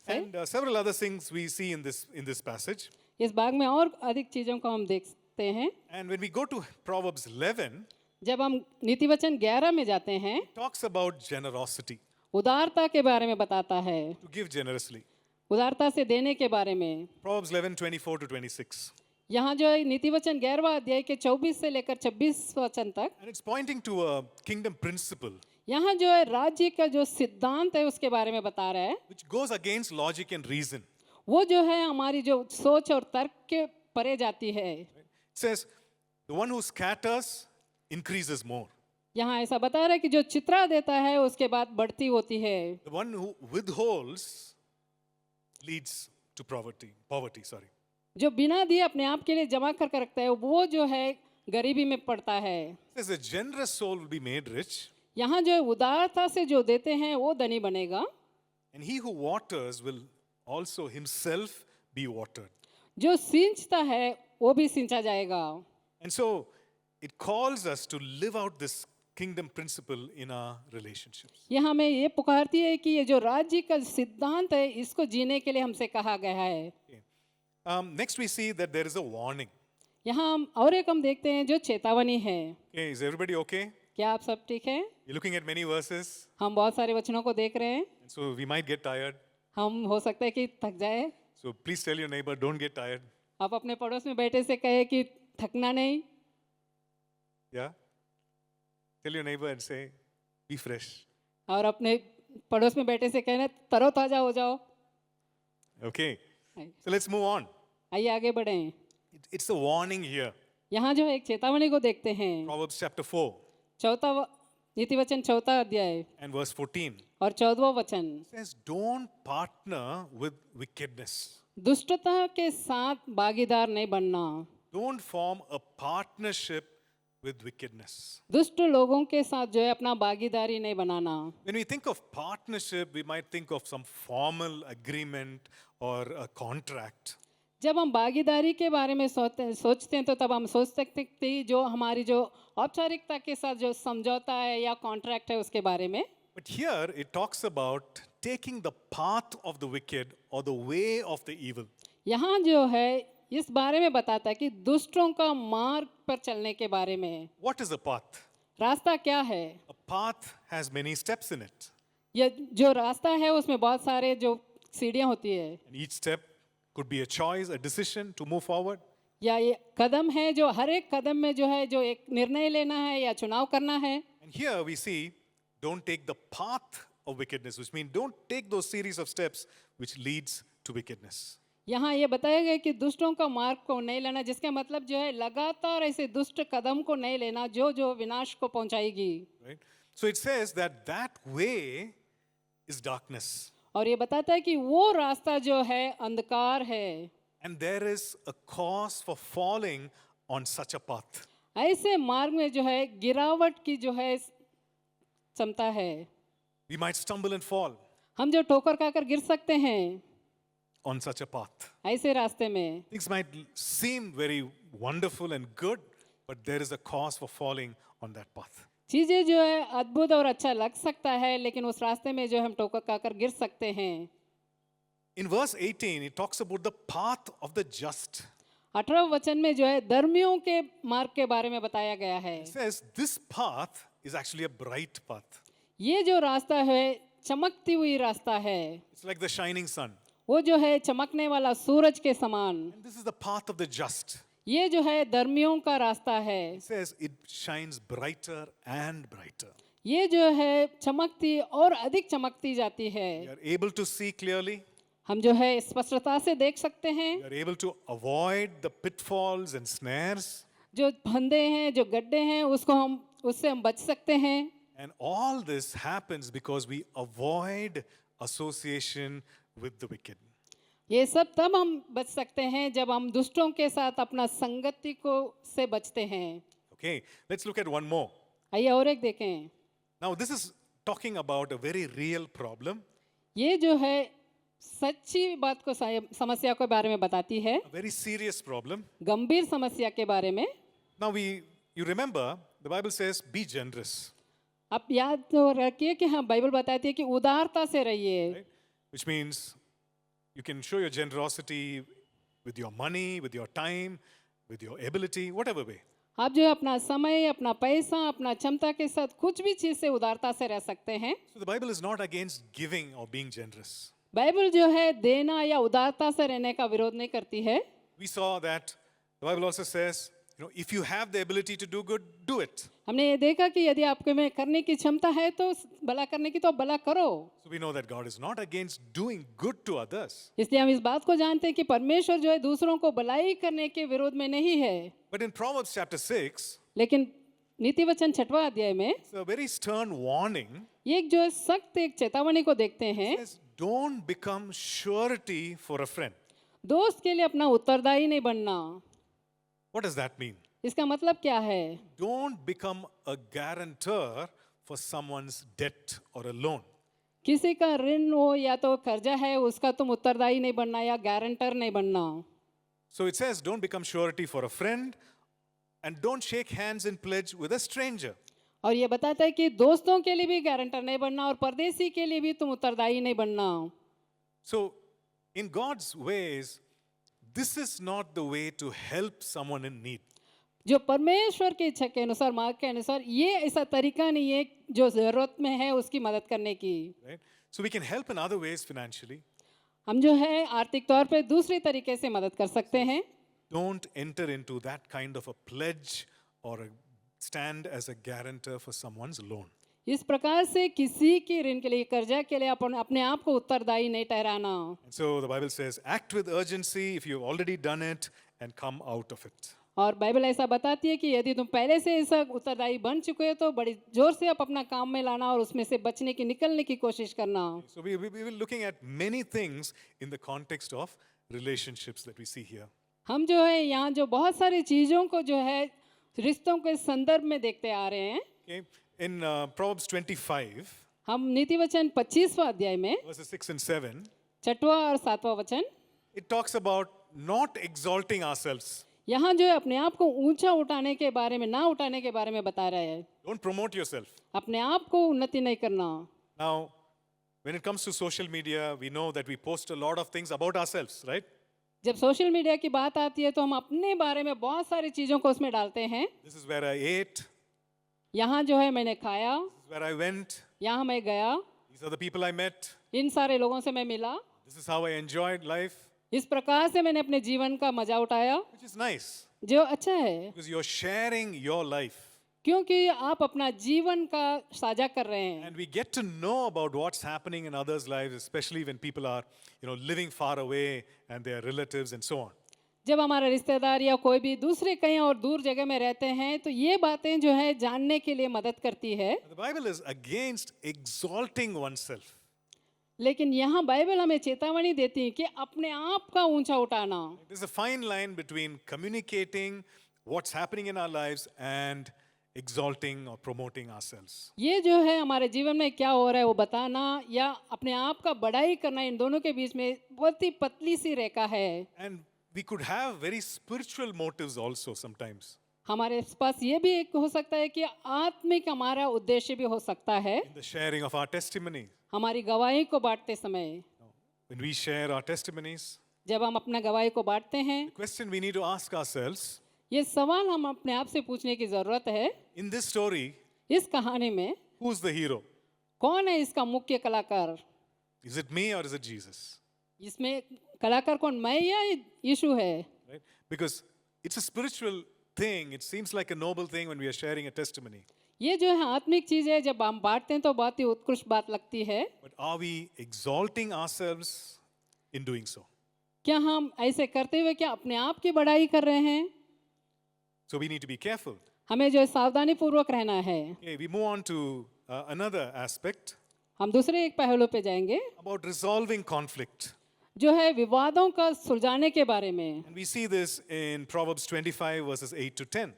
And several other things we see in this passage. इस भाग में और अधिक चीजों को हम देखते हैं। And when we go to Proverbs 11, जब हम नीति वचन 11 में जाते हैं, it talks about generosity, उदारता के बारे में बताता है, to give generously. उदारता से देने के बारे में। Proverbs 11, 24 to 26. यहाँ जो है नीति वचन 11वां अध्याय के 24 से लेकर 26 वचन तक, And it's pointing to a kingdom principle यहाँ जो है राज्य का जो सिद्धांत है उसके बारे में बता रहा है। which goes against logic and reason. वो जो है हमारी जो सोच और तर्क के परे जाती है। It says, the one who scatters increases more. यहाँ ऐसा बता रहा है कि जो चित्रा देता है उसके बाद बढ़ती होती है, The one who withholds leads to poverty, sorry. जो बिना दिए अपने आप के लिए जमा कर कर रखता है वो जो है गरीबी में पड़ता है। It says, a generous soul will be made rich, यहाँ जो है उदारता से जो देते हैं वो धनी बनेगा, and he who waters will also himself be watered. जो सींचता है वो भी सींचा जाएगा। And so it calls us to live out this kingdom principle in our relationships. ये हमें ये पुकारती है कि ये जो राज्य का सिद्धांत है इसको जीने के लिए हमसे कहा गया है। Okay. Next we see that there is a warning. यहाँ हम और एक हम देखते हैं जो चेतावनी है। Okay, is everybody okay? क्या आप सब ठीक हैं? You're looking at many verses, हम बहुत सारे वचनों को देख रहे हैं, and so we might get tired. हम हो सकता है कि थक जाए। So please tell your neighbor, don't get tired. आप अपने पड़ोस में बैठे से कहे कि थकना नहीं। Yeah? Tell your neighbor and say, be fresh. और अपने पड़ोस में बैठे से कहना तरोताजा हो जाओ। Okay. So let's move on. आइए आगे बढ़ें। It's a warning here. यहाँ जो है एक चेतावनी को देखते हैं। Proverbs chapter 4 नीति वचन 4 अध्याय and verse 14. और 14वां वचन, It says, don't partner with wickedness. दुष्टता के साथ भागीदार नहीं बनना। Don't form a partnership with wickedness. दुष्ट लोगों के साथ जो है अपना भागीदारी नहीं बनाना। When we think of partnership, we might think of some formal agreement or a contract. जब हम भागीदारी के बारे में सोचते हैं तो तब हम सोच सकते हैं कि जो हमारी जो औपचारिकता के साथ जो समझौता है या कॉन्ट्रैक्ट है उसके बारे में। But here it talks about taking the path of the wicked or the way of the evil. यहाँ जो है इस बारे में बताता है कि दुष्टों का मार्ग पर चलने के बारे में। What is a path? रास्ता क्या है? A path has many steps in it. ये जो रास्ता है उसमें बहुत सारे जो सीढ़ियाँ होती है, And each step could be a choice, a decision to move forward. या ये कदम है जो हर एक कदम में जो है जो एक निर्णय लेना है या चुनाव करना है। And here we see, don't take the path of wickedness, which means don't take those series of steps which leads to wickedness. यहाँ ये बताया गया कि दुष्टों का मार्ग को नहीं लेना, जिसका मतलब जो है लगातार ऐसे दुष्ट कदम को नहीं लेना जो जो विनाश को पहुंचाएगी। Right? So it says that way is darkness. और ये बताता है कि वो रास्ता जो है अंधकार है। And there is a cause for falling on such a path. ऐसे मार्ग में जो है गिरावट की जो है क्षमता है। We might stumble and fall हम जो ठोकर खाकर गिर सकते हैं on such a path. ऐसे रास्ते में। Things might seem very wonderful and good, but there is a cause for falling on that path. चीजें जो है अद्भुत और अच्छा लग सकता है, लेकिन उस रास्ते में जो हम ठोकर खाकर गिर सकते हैं। In verse 18, it talks about the path of the just. 18वें वचन में जो है धर्मियों के मार्ग के बारे में बताया गया है। It says this path is actually a bright path. ये जो रास्ता है चमकती हुई रास्ता है, It's like the shining sun. वो जो है चमकने वाला सूरज के समान। And this is the path of the just. ये जो है धर्मियों का रास्ता है। It says it shines brighter and brighter. ये जो है चमकती और अधिक चमकती जाती है। You are able to see clearly. हम जो है स्पष्टता से देख सकते हैं। You are able to avoid the pitfalls and snares. जो फंदे हैं, जो गड्ढे हैं, उससे हम बच सकते हैं। And all this happens because we avoid association with the wicked. ये सब तब हम बच सकते हैं जब हम दुष्टों के साथ अपना संगति को से बचते हैं। Okay, let's look at one more. आइए और एक देखें। Now, this is talking about a very real problem, ये जो है सच्ची बात को समस्या के बारे में बताती है, a very serious problem. गंभीर समस्या के बारे में। Now, you remember, the Bible says, be generous, आप याद तो रखिए कि हाँ बाइबल बताती है कि उदारता से रहिए, right? Which means you can show your generosity with your money, with your time, with your ability, whatever way. आप जो है अपना समय, अपना पैसा, अपना क्षमता के साथ कुछ भी चीज से उदारता से रह सकते हैं। So, the Bible is not against giving or being generous. Bible जो है देना या उदारता से रहने का विरोध नहीं करती है। We saw that the Bible also says, if you have the ability to do good, do it. हमने ये देखा कि यदि आपके में करने की क्षमता है तो भला करने की तो भला करो। So we know that God is not against doing good to others. इसलिए हम इस बात को जानते हैं कि परमेश्वर जो है दूसरों को भलाई करने के विरोध में नहीं है। But in Proverbs chapter 6, लेकिन नीति वचन 6वां अध्याय में it's a very stern warning. ये एक जो है सख्त एक चेतावनी को देखते हैं। It says, don't become surety for a friend. दोस्त के लिए अपना उत्तरदायी नहीं बनना। What does that mean? इसका मतलब क्या है? Don't become a guarantor for someone's debt or a loan. किसी का ऋण हो या तो कर्जा है उसका तुम उत्तरदायी नहीं बनना या गारंटर नहीं बनना। So it says, don't become surety for a friend and don't shake hands in pledge with a stranger. और ये बताता है कि दोस्तों के लिए भी गारंटर नहीं बनना और परदेशी के लिए भी तुम उत्तरदायी नहीं बनना। So in God's ways, this is not the way to help someone in need. जो परमेश्वर की इच्छा के अनुसार, मार्ग के अनुसार, ये ऐसा तरीका नहीं है जो जरूरत में है उसकी मदद करने की। Right? So we can help in other ways financially. हम जो है आर्थिक तौर पे दूसरे तरीके से मदद कर सकते हैं। Don't enter into that kind of a pledge or stand as a guarantor for someone's loan. इस प्रकार से किसी की ऋण के लिए, कर्जा के लिए अपने आप को उत्तरदायी नहीं ठहराना। And so the Bible says, act with urgency if you've already done it and come out of it. और बाइबल ऐसा बताती है कि यदि तुम पहले से ऐसा उत्तरदायी बन चुके हो तो बड़ी जोर से आप अपना काम में लाना और उसमें से बचने की, निकलने की कोशिश करना। So we will looking at many things in the context of relationships that we see here. हम जो है यहाँ जो बहुत सारी चीजों को जो है रिश्तों के संदर्भ में देखते आ रहे हैं। Okay? In Proverbs 25, हम नीति वचन 25वां अध्याय में verses 6 and 7, 6वां और 7वां वचन, it talks about not exalting ourselves. यहाँ जो है अपने आप को ऊंचा उठाने के बारे में, ना उठाने के बारे में बता रहा है। Don't promote yourself. अपने आप को उन्नति नहीं करना। Now, when it comes to social media, we know that we post a lot of things about ourselves, right? जब सोशल मीडिया की बात आती है तो हम अपने बारे में बहुत सारी चीजों को उसमें डालते हैं। This is where I ate. यहाँ जो है मैंने खाया, This is where I went. यहाँ मैं गया, These are the people I met. इन सारे लोगों से मैं मिला, This is how I enjoyed life, इस प्रकार से मैंने अपने जीवन का मजा उठाया, which is nice जो अच्छा है because you're sharing your life. क्योंकि आप अपना जीवन का साझा कर रहे हैं। And we get to know about what's happening in others' lives, especially when people are, living far away and their relatives and so on. जब हमारे रिश्तेदार या कोई भी दूसरे कहीं और दूर जगह में रहते हैं तो ये बातें जो है जानने के लिए मदद करती है। The Bible is against exalting oneself. लेकिन यहाँ बाइबल हमें चेतावनी देती है कि अपने आप का ऊंचा उठाना। There's a fine line between communicating what's happening in our lives and exalting or promoting ourselves. ये जो है हमारे जीवन में क्या हो रहा है वो बताना या अपने आप का बड़ाई करना, इन दोनों के बीच में बहुत ही पतली सी रेखा है। And we could have very spiritual motives also sometimes हमारे पास ये भी एक हो सकता है कि आत्मिक हमारा उद्देश्य भी हो सकता है in the sharing of our testimony. हमारी गवाही को बांटते समय। When we share our testimonies, जब हम अपना गवाही को बांटते हैं, the question we need to ask ourselves, ये सवाल हम अपने आप से पूछने की जरूरत है, in this story, इस कहानी में who's the hero? कौन है इसका मुख्य कलाकार? Is it me or is it Jesus? इसमें कलाकार कौन, मैं या यीशु है? Right? Because it's a spiritual thing. It seems like a noble thing when we are sharing a testimony. ये जो है आत्मिक चीज है, जब हम बांटते हैं तो बहुत ही उत्कृष्ट बात लगती है। But are we exalting ourselves in doing so? क्या हम ऐसे करते हुए क्या अपने आप की बड़ाई कर रहे हैं? So we need to be careful. हमें जो है सावधानी पूर्वक रहना है। Okay, we move on to another aspect हम दूसरे एक पहलू पे जाएंगे about resolving conflict. जो है विवादों का सुलझाने के बारे में, And we see this in Proverbs 25, verses 8 to 10.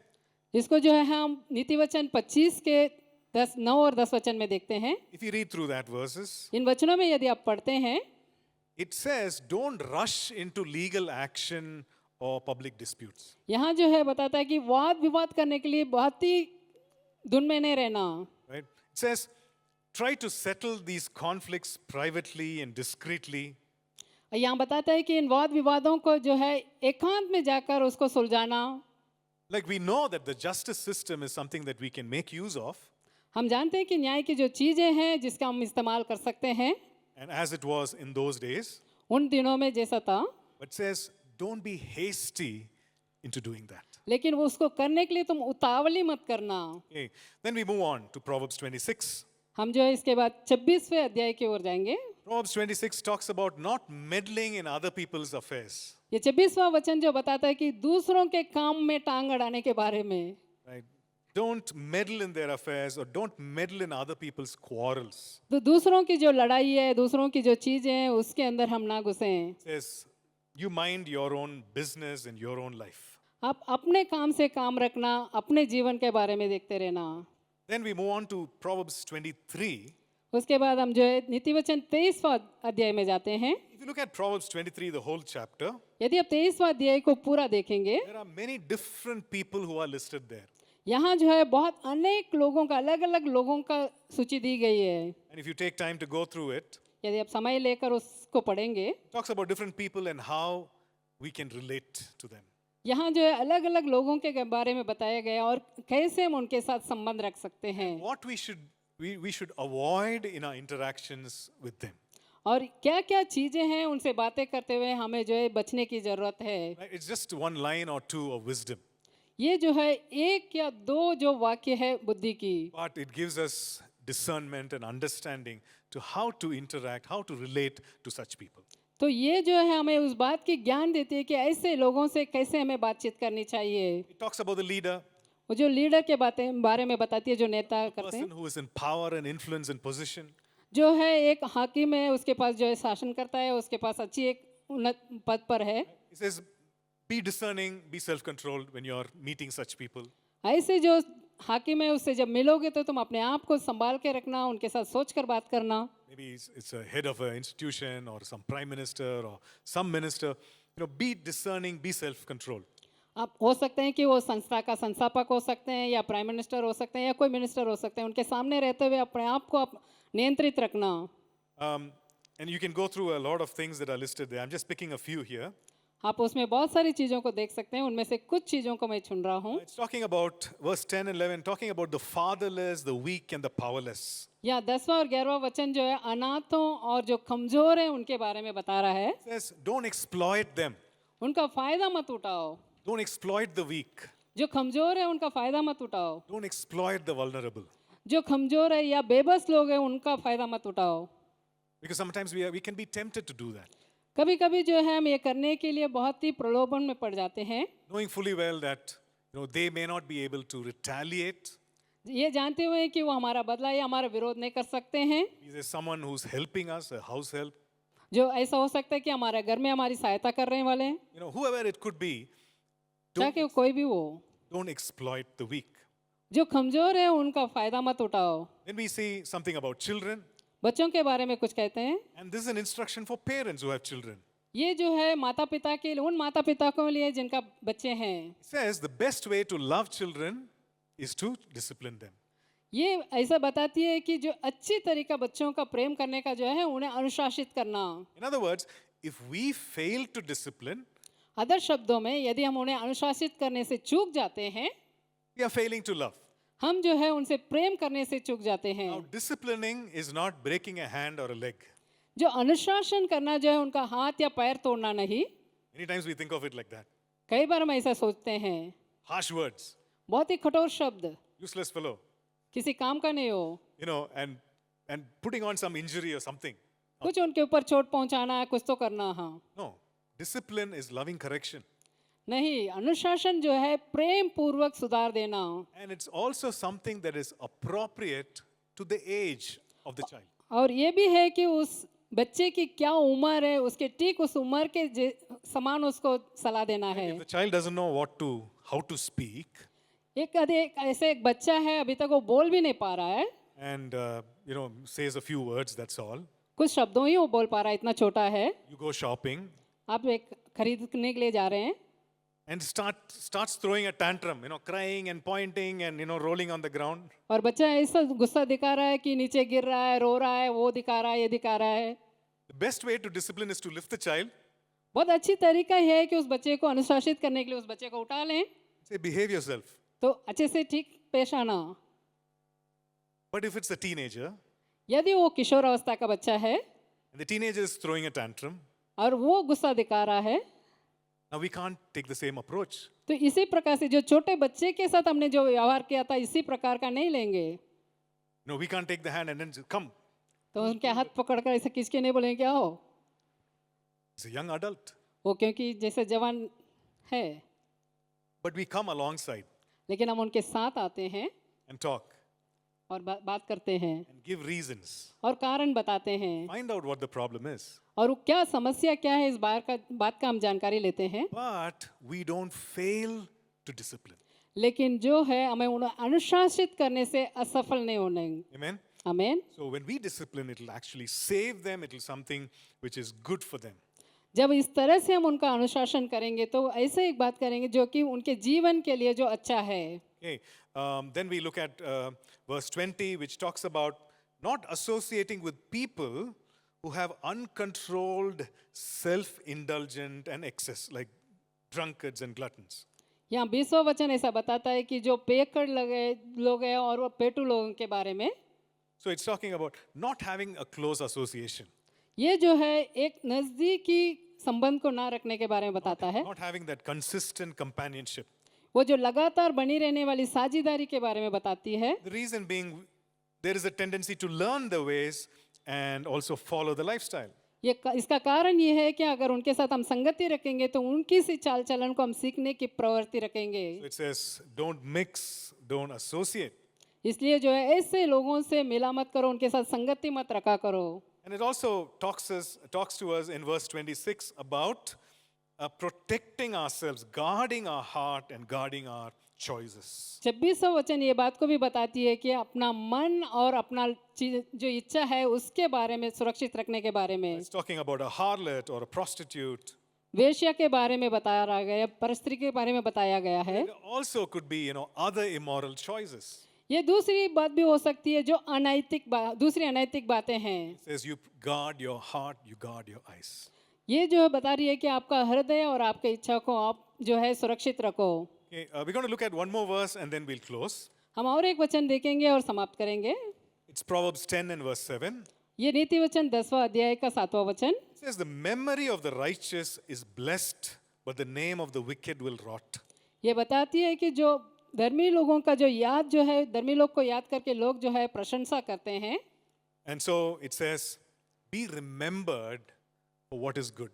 जिसको जो है हम नीति वचन 25 के 9 और 10 वचन में देखते हैं। If you read through that verses, इन वचनों में यदि आप पढ़ते हैं it says, don't rush into legal action or public disputes. यहाँ जो है बताता है कि वाद विवाद करने के लिए बहुत ही धुन में नहीं रहना। Right? It says, try to settle these conflicts privately and discreetly. यहाँ बताता है कि इन वाद विवादों को जो है एकांत में जाकर उसको सुलझाना। Like we know that the justice system is something that we can make use of, हम जानते हैं कि न्याय की जो चीजें हैं जिसका हम इस्तेमाल कर सकते हैं and as it was in those days, उन दिनों में जैसा था, but says, don't be hasty into doing that. लेकिन वो उसको करने के लिए तुम उतावली मत करना। Okay. Then we move on to Proverbs 26. हम जो है इसके बाद 26वें अध्याय की ओर जाएंगे। Proverbs 26 talks about not meddling in other people's affairs. ये 26वां वचन जो बताता है कि दूसरों के काम में टांग अड़ाने के बारे में, Right? Don't meddle in their affairs or don't meddle in other people's quarrels. तो दूसरों की जो लड़ाई है, दूसरों की जो चीजें हैं उसके अंदर हम ना घुसें। It says, you mind your own business and your own life. आप अपने काम से काम रखना, अपने जीवन के बारे में देखते रहना। Then we move on to Proverbs 23. उसके बाद हम जो है नीति वचन 23वां अध्याय में जाते हैं। If you look at Proverbs 23, the whole chapter, यदि आप 23वां अध्याय को पूरा देखेंगे, there are many different people who are listed there. यहाँ जो है बहुत अनेक लोगों का, अलग अलग लोगों का सूची दी गई है। And if you take time to go through it, यदि आप समय लेकर उसको पढ़ेंगे, it talks about different people and how we can relate to them. यहाँ जो है अलग अलग लोगों के बारे में बताया गया और कैसे हम उनके साथ संबंध रख सकते हैं What we should avoid in our interactions with them. और क्या क्या चीजें हैं उनसे बातें करते हुए हमें जो है बचने की जरूरत है। Right? It's just one line or two of wisdom, ये जो है एक या दो जो वाक्य है बुद्धि की, but it gives us discernment and understanding to how to interact, how to relate to such people. तो ये जो है हमें उस बात की ज्ञान देती है कि ऐसे लोगों से कैसे हमें बातचीत करनी चाहिए। It talks about the leader, वो जो लीडर के बारे में बताती है, जो नेता करते हैं, person who is in power and influence and position. जो है एक हाकिम है, उसके पास जो है शासन करता है, उसके पास अच्छी एक उन्नत पद पर है। He says, be discerning, be self-controlled when you're meeting such people. ऐसे जो हाकिम है उससे जब मिलोगे तो तुम अपने आप को संभाल के रखना, उनके साथ सोच कर बात करना। Maybe it's a head of an institution or some prime minister or some minister. Be discerning, be self-controlled. आप हो सकते हैं कि वो संस्था का संस्थापक हो सकते हैं या प्राइम मिनिस्टर हो सकते हैं या कोई मिनिस्टर हो सकते हैं, उनके सामने रहते हुए अपने आप को आप नियंत्रित रखना। And you can go through a lot of things that are listed there. I'm just picking a few here. आप उसमें बहुत सारी चीज़ों को देख सकते हैं, उनमें से कुछ चीज़ों को मैं चुन रहा हूँ। It's talking about verse 10 and 11, talking about the fatherless, the weak and the powerless. या 10वां और 11वां वचन जो है अनाथों और जो कमजोर हैं उनके बारे में बता रहा है। It says, don't exploit them. उनका फायदा मत उठाओ, Don't exploit the weak. जो कमजोर है उनका फायदा मत उठाओ, Don't exploit the vulnerable. जो कमजोर है या बेबस लोग हैं उनका फायदा मत उठाओ। Because sometimes we can be tempted to do that, कभी कभी जो है हम ये करने के लिए बहुत ही प्रलोभन में पड़ जाते हैं, knowing fully well that they may not be able to retaliate. ये जानते हुए कि वो हमारा बदला या हमारा विरोध नहीं कर सकते हैं। There's someone who's helping us, a house help. जो ऐसा हो सकता है कि हमारे घर में हमारी सहायता कर रहे वाले हैं, Whoever it could be, चाहे कोई भी हो, don't exploit the weak. जो कमजोर है उनका फायदा मत उठाओ। Then we see something about children, बच्चों के बारे में कुछ कहते हैं। and this is an instruction for parents who have children. ये जो है माता पिता के लिए, उन माता पिता को लिए जिनका बच्चे हैं, It says the best way to love children is to discipline them. ये ऐसा बताती है कि जो अच्छी तरीका बच्चों का प्रेम करने का जो है उन्हें अनुशासित करना। In other words, if we fail to discipline, other शब्दों में यदि हम उन्हें अनुशासित करने से चूक जाते हैं, we are failing to love. हम जो है उनसे प्रेम करने से चूक जाते हैं। Now, disciplining is not breaking a hand or a leg. जो अनुशासन करना जो है उनका हाथ या पैर तोड़ना नहीं। Many times we think of it like that. कई बार हम ऐसा सोचते हैं, Harsh words, बहुत ही कठोर शब्द, useless fellow, किसी काम का नहीं हो, and putting on some injury or something. कुछ उनके ऊपर चोट पहुंचाना है, कुछ तो करना। हाँ No, discipline is loving correction. नहीं, अनुशासन जो है प्रेम पूर्वक सुधार देना, And it's also something that is appropriate to the age of the child. और ये भी है कि उस बच्चे की क्या उम्र है, उसके ठीक उस उम्र के समान उसको सलाह देना है। If the child doesn't know how to speak, एक ऐसे एक बच्चा है, अभी तक वो बोल भी नहीं पा रहा है, and says a few words, that's all. कुछ शब्दों ही वो बोल पा रहा है, इतना छोटा है। You go shopping आप एक खरीदने के लिए जा रहे हैं and starts throwing a tantrum, crying and pointing and rolling on the ground. और बच्चा ऐसा गुस्सा दिखा रहा है कि नीचे गिर रहा है, रो रहा है, वो दिखा रहा है, ये दिखा रहा है। The best way to discipline is to lift the child, बहुत अच्छी तरीका ये है कि उस बच्चे को अनुशासित करने के लिए उस बच्चे को उठा लें, say behave yourself. तो अच्छे से ठीक पेश आना। But if it's a teenager यदि वो किशोर अवस्था का बच्चा है and the teenager is throwing a tantrum, और वो गुस्सा दिखा रहा है, now we can't take the same approach. तो इसी प्रकार से जो छोटे बच्चे के साथ हमने जो व्यवहार किया था, इसी प्रकार का नहीं लेंगे। No, we can't take the hand and then say, come. तो उनके हाथ पकड़कर ऐसे खींच के नहीं बोलेंगे क्या हो, It's a young adult. वो क्योंकि जैसे जवान है, But we come alongside लेकिन हम उनके साथ आते हैं and talk और बात करते हैं and give reasons. और कारण बताते हैं Find out what the problem is. और वो क्या समस्या क्या है, इस बात का हम जानकारी लेते हैं। But we don't fail to discipline. लेकिन जो है हमें उन्हें अनुशासित करने से असफल नहीं होने। Amen? आमीन। So when we discipline, it will actually save them. It will something which is good for them. जब इस तरह से हम उनका अनुशासन करेंगे तो ऐसे एक बात करेंगे जो कि उनके जीवन के लिए जो अच्छा है। Okay. Then we look at verse 20, which talks about not associating with people who have uncontrolled, self-indulgent and excess, like drunkards and gluttons. यहाँ 20वां वचन ऐसा बताता है कि जो पेकड़ लगे लोग हैं और वो पेटू लोगों के बारे में। So it's talking about not having a close association, ये जो है एक नजदीकी संबंध को ना रखने के बारे में बताता है। not having that consistent companionship. वो जो लगातार बनी रहने वाली साझेदारी के बारे में बताती है। The reason being, there is a tendency to learn the ways and also follow the lifestyle. इसका कारण ये है कि अगर उनके साथ हम संगति रखेंगे तो उनकी सी चाल चलन को हम सीखने की प्रवृत्ति रखेंगे। So it says, don't mix, don't associate. इसलिए जो है ऐसे लोगों से मिला मत करो, उनके साथ संगति मत रखा करो। And it also talks to us in verse 26 about protecting ourselves, guarding our heart and guarding our choices. 26वां वचन ये बात को भी बताती है कि अपना मन और अपना जो इच्छा है उसके बारे में सुरक्षित रखने के बारे में। It's talking about a harlot or a prostitute. वेश्या के बारे में बताया गया, परस्त्री के बारे में बताया गया है। It also could be, other immoral choices. ये दूसरी बात भी हो सकती है जो दूसरी अनैतिक बातें हैं। It says you guard your heart, you guard your eyes. ये जो बता रही है कि आपका हृदय और आपके इच्छा को आप जो है सुरक्षित रखो। Okay, we're going to look at one more verse and then we'll close. हम और एक वचन देखेंगे और समाप्त करेंगे। It's Proverbs 10 and verse 7. ये नीति वचन 10वां अध्याय का 7वां वचन। It says the memory of the righteous is blessed, but the name of the wicked will rot. ये बताती है कि जो धर्मी लोगों का जो याद जो है, धर्मी लोग को याद करके लोग जो है प्रशंसा करते हैं। And so it says, be remembered for what is good.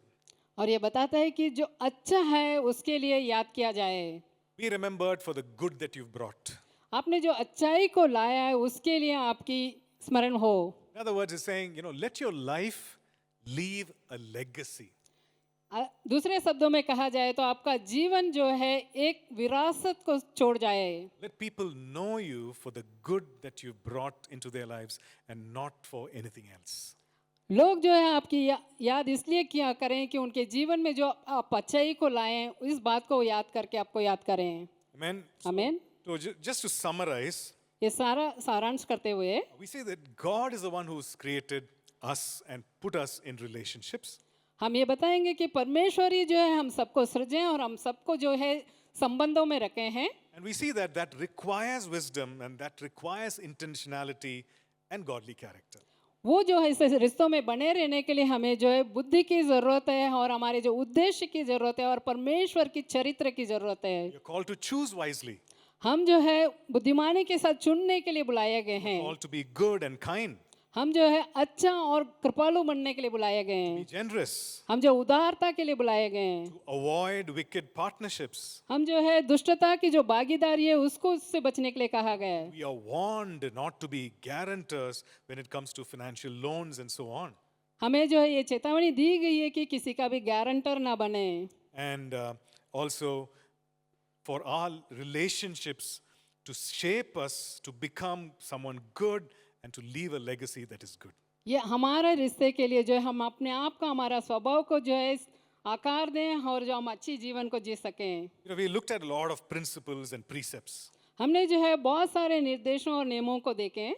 और ये बताता है कि जो अच्छा है उसके लिए याद किया जाए। Be remembered for the good that you've brought. आपने जो अच्छाई को लाया है उसके लिए आपकी स्मरण हो। In other words, it's saying, let your life leave a legacy. दूसरे शब्दों में कहा जाए तो आपका जीवन जो है एक विरासत को छोड़ जाए। Let people know you for the good that you've brought into their lives and not for anything else. लोग जो है आपकी याद इसलिए किया करें कि उनके जीवन में जो आप अच्छाई को लाएं, इस बात को याद करके आपको याद करें। Amen. आमीन। So just to summarize, ये सारा सारांश करते हुए we say that God is the one who's created us and put us in relationships. हम ये बताएंगे कि परमेश्वर ही जो है हम सबको सृजे और हम सबको जो है संबंधों में रखे हैं। And we see that requires wisdom and that requires intentionality and godly character. वो जो है इस रिश्तों में बने रहने के लिए हमें जो है बुद्धि की जरूरत है और हमारे जो उद्देश्य की जरूरत है और परमेश्वर की चरित्र की जरूरत है। You're called to choose wisely. हम जो है बुद्धिमानी के साथ चुनने के लिए बुलाए गए हैं। Called to be good and kind. हम जो है अच्छा और कृपालु बनने के लिए बुलाए गए be हैं। generous, हम जो उदारता के लिए बुलाए गए हैं। to avoid wicked partnerships. हम जो है दुष्टता की जो भागीदारी है उसको उससे बचने के लिए कहा गया है। We are warned not to be guarantors when it comes to financial loans and so on. हमें जो है ये चेतावनी दी गई है कि किसी का भी गारंटर ना बने। And also for our relationships to shape us to become someone good and to leave a legacy that is good. ये हमारे रिश्ते के लिए जो है हम अपने आप का हमारा स्वभाव को जो है इस आकार दें और जो हम अच्छी जीवन को जी सकें। You know, we looked at a lot of principles and precepts, हमने जो है बहुत सारे निर्देशों और नियमों को देखे,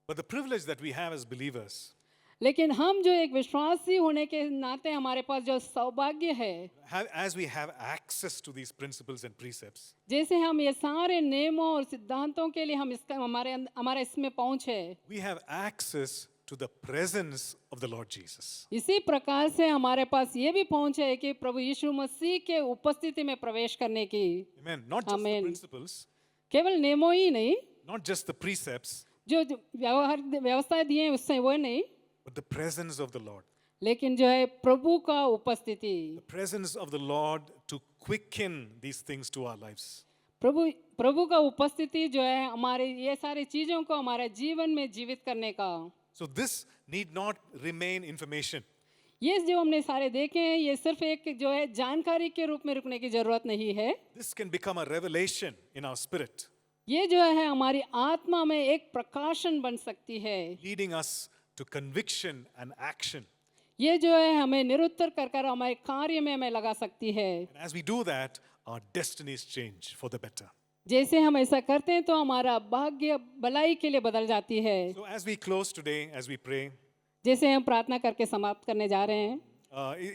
but the privilege that we have as believers, लेकिन हम जो एक विश्वासी होने के नाते हमारे पास जो सौभाग्य है, as we have access to these principles and precepts, जैसे हम ये सारे नियमों और सिद्धांतों के लिए हम इसका हमारा इसमें पहुंच है, we have access to the presence of the Lord Jesus. इसी प्रकार से हमारे पास ये भी पहुंच है कि प्रभु यीशु मसीह के उपस्थिति में प्रवेश करने की। Amen. Not just the Amen. principles, केवल नियमों ही नहीं, not just the precepts, जो व्यवस्थाएं दिए हैं उससे वो नहीं, but the presence of the Lord. लेकिन जो है प्रभु का उपस्थिति, The presence of the Lord to quicken these things to our lives. प्रभु का उपस्थिति जो है हमारे ये सारी चीजों को हमारे जीवन में जीवित करने का। So this need not remain information. ये जो हमने सारे देखे हैं ये सिर्फ एक जो है जानकारी के रूप में रुकने की जरूरत नहीं है। This can become a revelation in our spirit, ये जो है हमारी आत्मा में एक प्रकाशन बन सकती है। leading us to conviction and action. ये जो है हमें निरुत्तर कर कर हमारे कार्य में हमें लगा सकती है। And as we do that, our destinies change for the better. जैसे हम ऐसा करते हैं तो हमारा भाग्य भलाई के लिए बदल जाती है। So as we close today, as we pray, जैसे हम प्रार्थना करके समाप्त करने जा रहे हैं,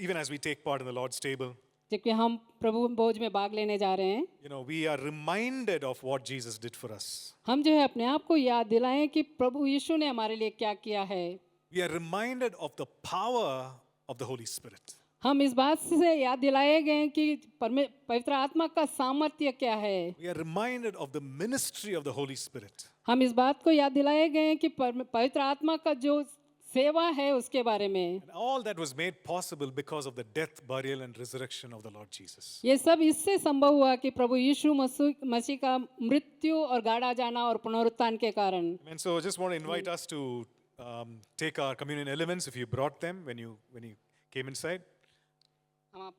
even as we take part in the Lord's table, जबकि हम प्रभु भोज में भाग लेने जा रहे हैं, you know, we are reminded of what Jesus did for us. हम जो है अपने आप को याद दिलाएं कि प्रभु यीशु ने हमारे लिए क्या किया है। We are reminded of the power of the Holy Spirit. हम इस बात से याद दिलाए गए हैं कि पवित्र आत्मा का सामर्थ्य क्या है। We are reminded of the ministry of the Holy Spirit. हम इस बात को याद दिलाए गए हैं कि पवित्र आत्मा का जो सेवा है उसके बारे में। And all that was made possible because of the death, burial, and resurrection of the Lord Jesus. ये सब इससे संभव हुआ कि प्रभु यीशु मसीह का मृत्यु और गाड़ा जाना और पुनरुत्थान के कारण। And so I just want to invite us to take our communion elements if you brought them when you came inside. हम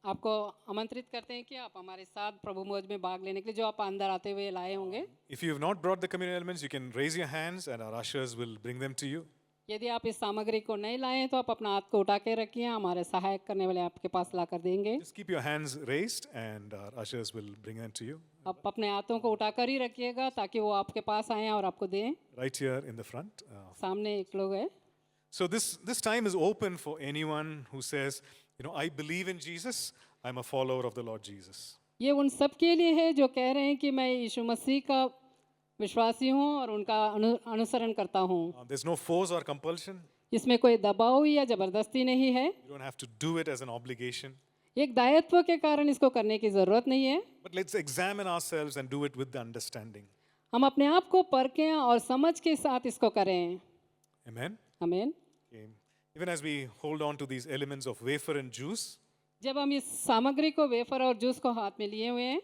आपको आमंत्रित करते हैं कि आप हमारे साथ प्रभु भोज में भाग लेने के लिए जो आप अंदर आते हुए लाए होंगे। If you have not brought the communion elements, you can raise your hands and our ushers will bring them to you. यदि आप इस सामग्री को नहीं लाए हैं तो आप अपना हाथ को उठा के रखिए, हमारे सहायक करने वाले आपके पास ला कर देंगे। Just keep your hands raised and our ushers will bring them to you. आप अपने हाथों को उठा कर ही रखिएगा ताकि वो आपके पास आएं और आपको दें। Right here in the front. सामने एक लोग है। So this time is open for anyone who says, you know, I believe in Jesus, I'm a follower of the Lord Jesus. ये उन सब के लिए है जो कह रहे हैं कि मैं यीशु मसीह का विश्वासी हूँ और उनका अनुसरण करता हूँ। There's no force or compulsion. इसमें कोई दबाव या जबरदस्ती नहीं है। You don't have to do it as an obligation. एक दायित्व के कारण इसको करने की जरूरत नहीं है। But let's examine ourselves and do it with the understanding. हम अपने आप को परखें और समझ के साथ इसको करें। Amen. आमीन। Okay. Even as we hold on to these elements of wafer and juice, जब हम इस सामग्री को वेफर और जूस को हाथ में लिए हुए हैं,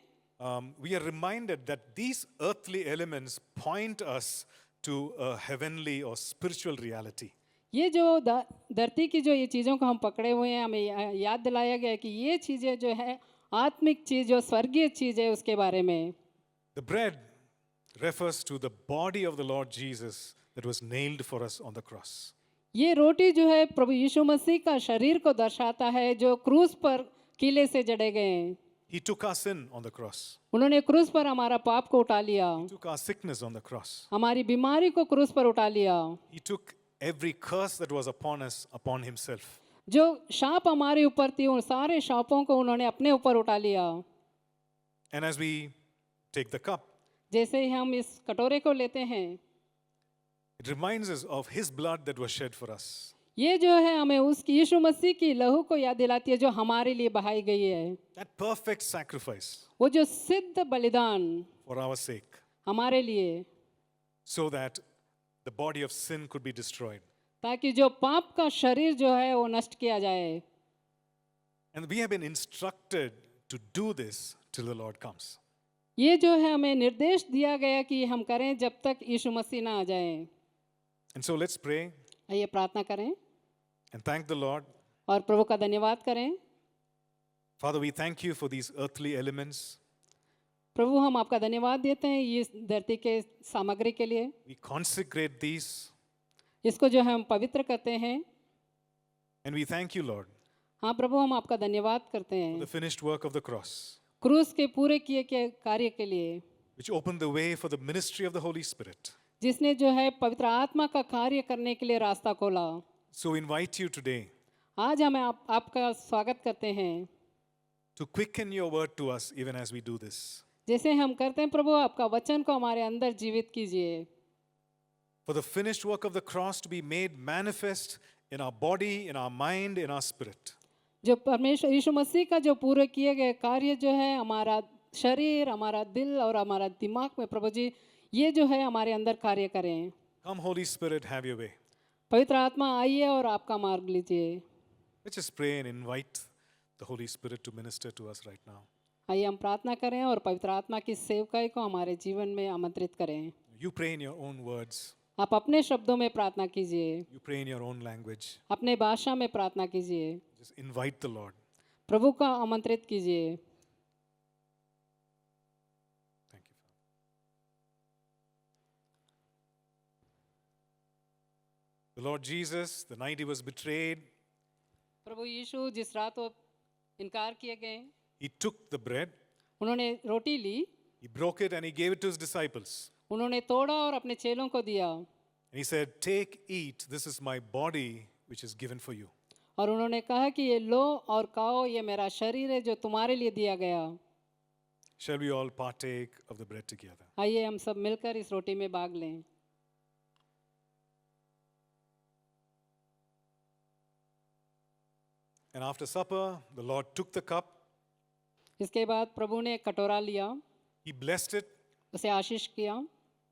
we are reminded that these earthly elements point us to a heavenly or spiritual reality. ये जो धरती की जो ये चीज़ों को हम पकड़े हुए हैं, हमें याद दिलाया गया है कि ये चीज़ें जो है आत्मिक चीज़, जो स्वर्गीय चीज़ है उसके बारे में। The bread refers to the body of the Lord Jesus that was nailed for us on the cross. ये रोटी जो है प्रभु यीशु मसीह का शरीर को दर्शाता है जो क्रूस पर कीले से जड़े गए हैं। He took our sin on the cross. उन्होंने क्रूस पर हमारा पाप को उठा लिया, He took our sickness on the cross. हमारी बीमारी को क्रूस पर उठा लिया। He took every curse that was upon us upon himself. जो शाप हमारे ऊपर थी उन सारे शापों को उन्होंने अपने ऊपर उठा लिया। And as we take the cup, जैसे ही हम इस कटोरे को लेते हैं, it reminds us of his blood that was shed for us. ये जो है हमें उस यीशु मसीह की लहू को याद दिलाती है जो हमारे लिए बहाई गई है। That perfect sacrifice वो जो सिद्ध बलिदान for our sake, हमारे लिए, so that the body of sin could be destroyed. ताकि जो पाप का शरीर जो है वो नष्ट किया जाए। And we have been instructed to do this till the Lord comes. ये जो है हमें निर्देश दिया गया कि हम करें जब तक यीशु मसीह ना आ जाए। And so let's pray आइए प्रार्थना करें and thank the Lord. और प्रभु का धन्यवाद करें। Father, we thank you for these earthly elements. प्रभु हम आपका धन्यवाद देते हैं इस धरती के सामग्री के लिए। We consecrate these इसको जो है हम पवित्र करते हैं। and we thank you, Lord, हाँ प्रभु हम आपका धन्यवाद करते for the हैं finished work of the cross, क्रूस के पूरे किए के कार्य के लिए, which opened the way for the ministry of the Holy Spirit. जिसने जो है पवित्र आत्मा का कार्य करने के लिए रास्ता खोला। So we invite you today आज हमें आपका स्वागत करते हैं। to quicken your word to us even as we do this. जैसे हम करते हैं प्रभु आपका वचन को हमारे अंदर जीवित कीजिए। For the finished work of the cross to be made manifest in our body, in our mind, in our spirit. जो परमेश्वर यीशु मसीह का जो पूरे किए गए कार्य जो है हमारा शरीर, हमारा दिल और हमारा दिमाग में प्रभु जी ये जो है हमारे अंदर कार्य करें। Come, Holy Spirit, have your way. पवित्र आत्मा आइए और आपका मार्ग लीजिए। Let's just pray and invite the Holy Spirit to minister to us right now. आइए हम प्रार्थना करें और पवित्र आत्मा की सेवकाई को हमारे जीवन में आमंत्रित करें। You pray in your own words. आप अपने शब्दों में प्रार्थना कीजिए, You pray in your own language. अपने भाषा में प्रार्थना कीजिए, Just invite the Lord. प्रभु का आमंत्रित कीजिए। Thank you, Father. The Lord Jesus, the night he was betrayed, प्रभु यीशु जिस रात वो इनकार किए गए, he took the bread, उन्होंने रोटी ली, he broke it, and he gave it to his disciples. उन्होंने तोड़ा और अपने चेलों को दिया And he said, "Take, eat, this is my body, which is given for you." और उन्होंने कहा कि ये लो और खाओ, ये मेरा शरीर है जो तुम्हारे लिए दिया गया। Shall we all partake of the bread together? आइए हम सब मिलकर इस रोटी में भाग लें। And after supper, the Lord took the cup, इसके बाद प्रभु ने एक कटोरा लिया, he blessed it, उसे आशीष किया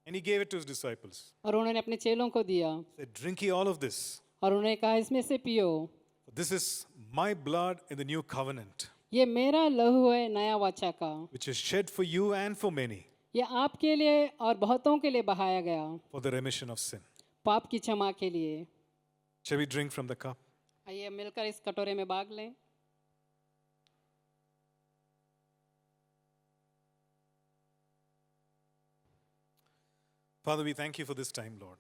and he gave it to his disciples. और उन्होंने अपने चेलों को दिया He said, "Drink ye all of this. और उन्होंने कहा इसमें से पियो, This is my blood in the new covenant, ये मेरा लहू है नया वाचा का, which is shed for you and for many ये आपके लिए और बहुतों के लिए बहाया गया, for the remission of sin." पाप की क्षमा के लिए। Shall we drink from the cup? आइए हम मिलकर इस कटोरे में भाग लें। Father, we thank you for this time, Lord.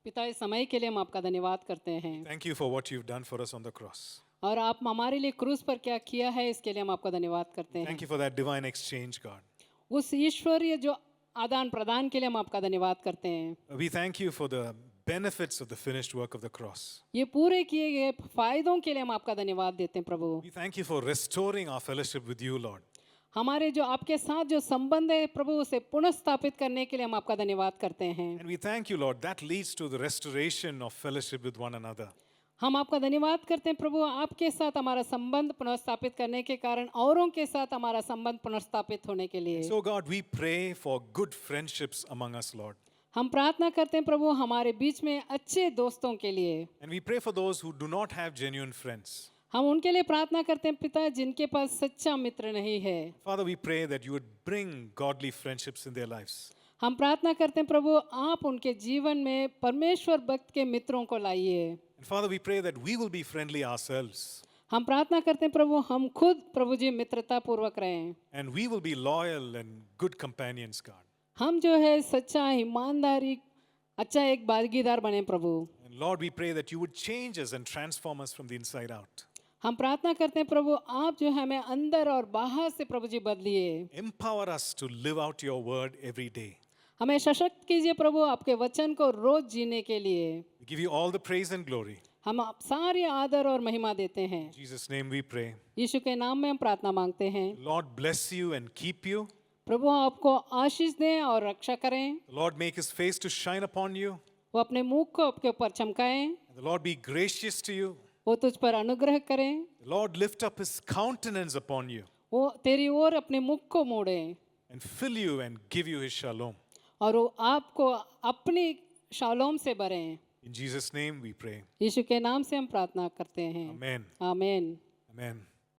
पिता इस समय के लिए हम आपका धन्यवाद करते हैं Thank you for what you've done for us on the cross. और आप हमारे लिए क्रूस पर क्या किया है इसके लिए हम आपका धन्यवाद करते हैं। Thank you for that divine exchange, God. उस ईश्वरीय जो आदान प्रदान के लिए हम आपका धन्यवाद करते हैं। We thank you for the benefits of the finished work of the cross. ये पूरे किए गए फायदों के लिए हम आपका धन्यवाद देते हैं प्रभु। We thank you for restoring our fellowship with you, Lord. हमारे जो आपके साथ जो संबंध है प्रभु उसे पुनः स्थापित करने के लिए हम आपका धन्यवाद करते हैं। And we thank you, Lord, that leads to the restoration of fellowship with one another. हम आपका धन्यवाद करते हैं प्रभु, आपके साथ हमारा संबंध पुनः स्थापित करने के कारण औरों के साथ हमारा संबंध पुनः स्थापित होने के लिए। So, God, we pray for good friendships among us, Lord. हम प्रार्थना करते हैं प्रभु हमारे बीच में अच्छे दोस्तों के लिए। And we pray for those who do not have genuine friends. हम उनके लिए प्रार्थना करते हैं पिता जिनके पास सच्चा मित्र नहीं है। Father, we pray that you would bring godly friendships in their lives. हम प्रार्थना करते हैं प्रभु आप उनके जीवन में परमेश्वर भक्त के मित्रों को लाइए। And Father, we pray that we will be friendly ourselves. हम प्रार्थना करते हैं प्रभु हम खुद प्रभु जी मित्रता पूर्वक रहें। And we will be loyal and good companions, God. हम जो है सच्चा ईमानदारी अच्छा एक भागीदार बने प्रभु। And Lord, we pray that you would change us and transform us from the inside out. हम प्रार्थना करते हैं प्रभु आप जो हमें अंदर और बाहर से प्रभु जी बदलिए। Empower us to live out your word every day. हमें सशक्त कीजिए प्रभु आपके वचन को रोज जीने के लिए। We give you all the praise and glory. हम आप सारे आदर और महिमा देते हैं। In Jesus' name we pray. यीशु के नाम में हम प्रार्थना मांगते हैं। Lord, bless you and keep you. प्रभु आपको आशीष दें और रक्षा करें। The Lord make his face to shine upon you. वो अपने मुख को आपके ऊपर चमकाएं। And the Lord be gracious to you. वो तुझ पर अनुग्रह करें। The Lord lift up his countenance upon you वो तेरी ओर अपने मुख को मोड़ें and fill you and give you his shalom. और वो आपको अपनी शालोम से भरें। In Jesus' name we pray. यीशु के नाम से हम प्रार्थना करते हैं। Amen. आमीन। Amen.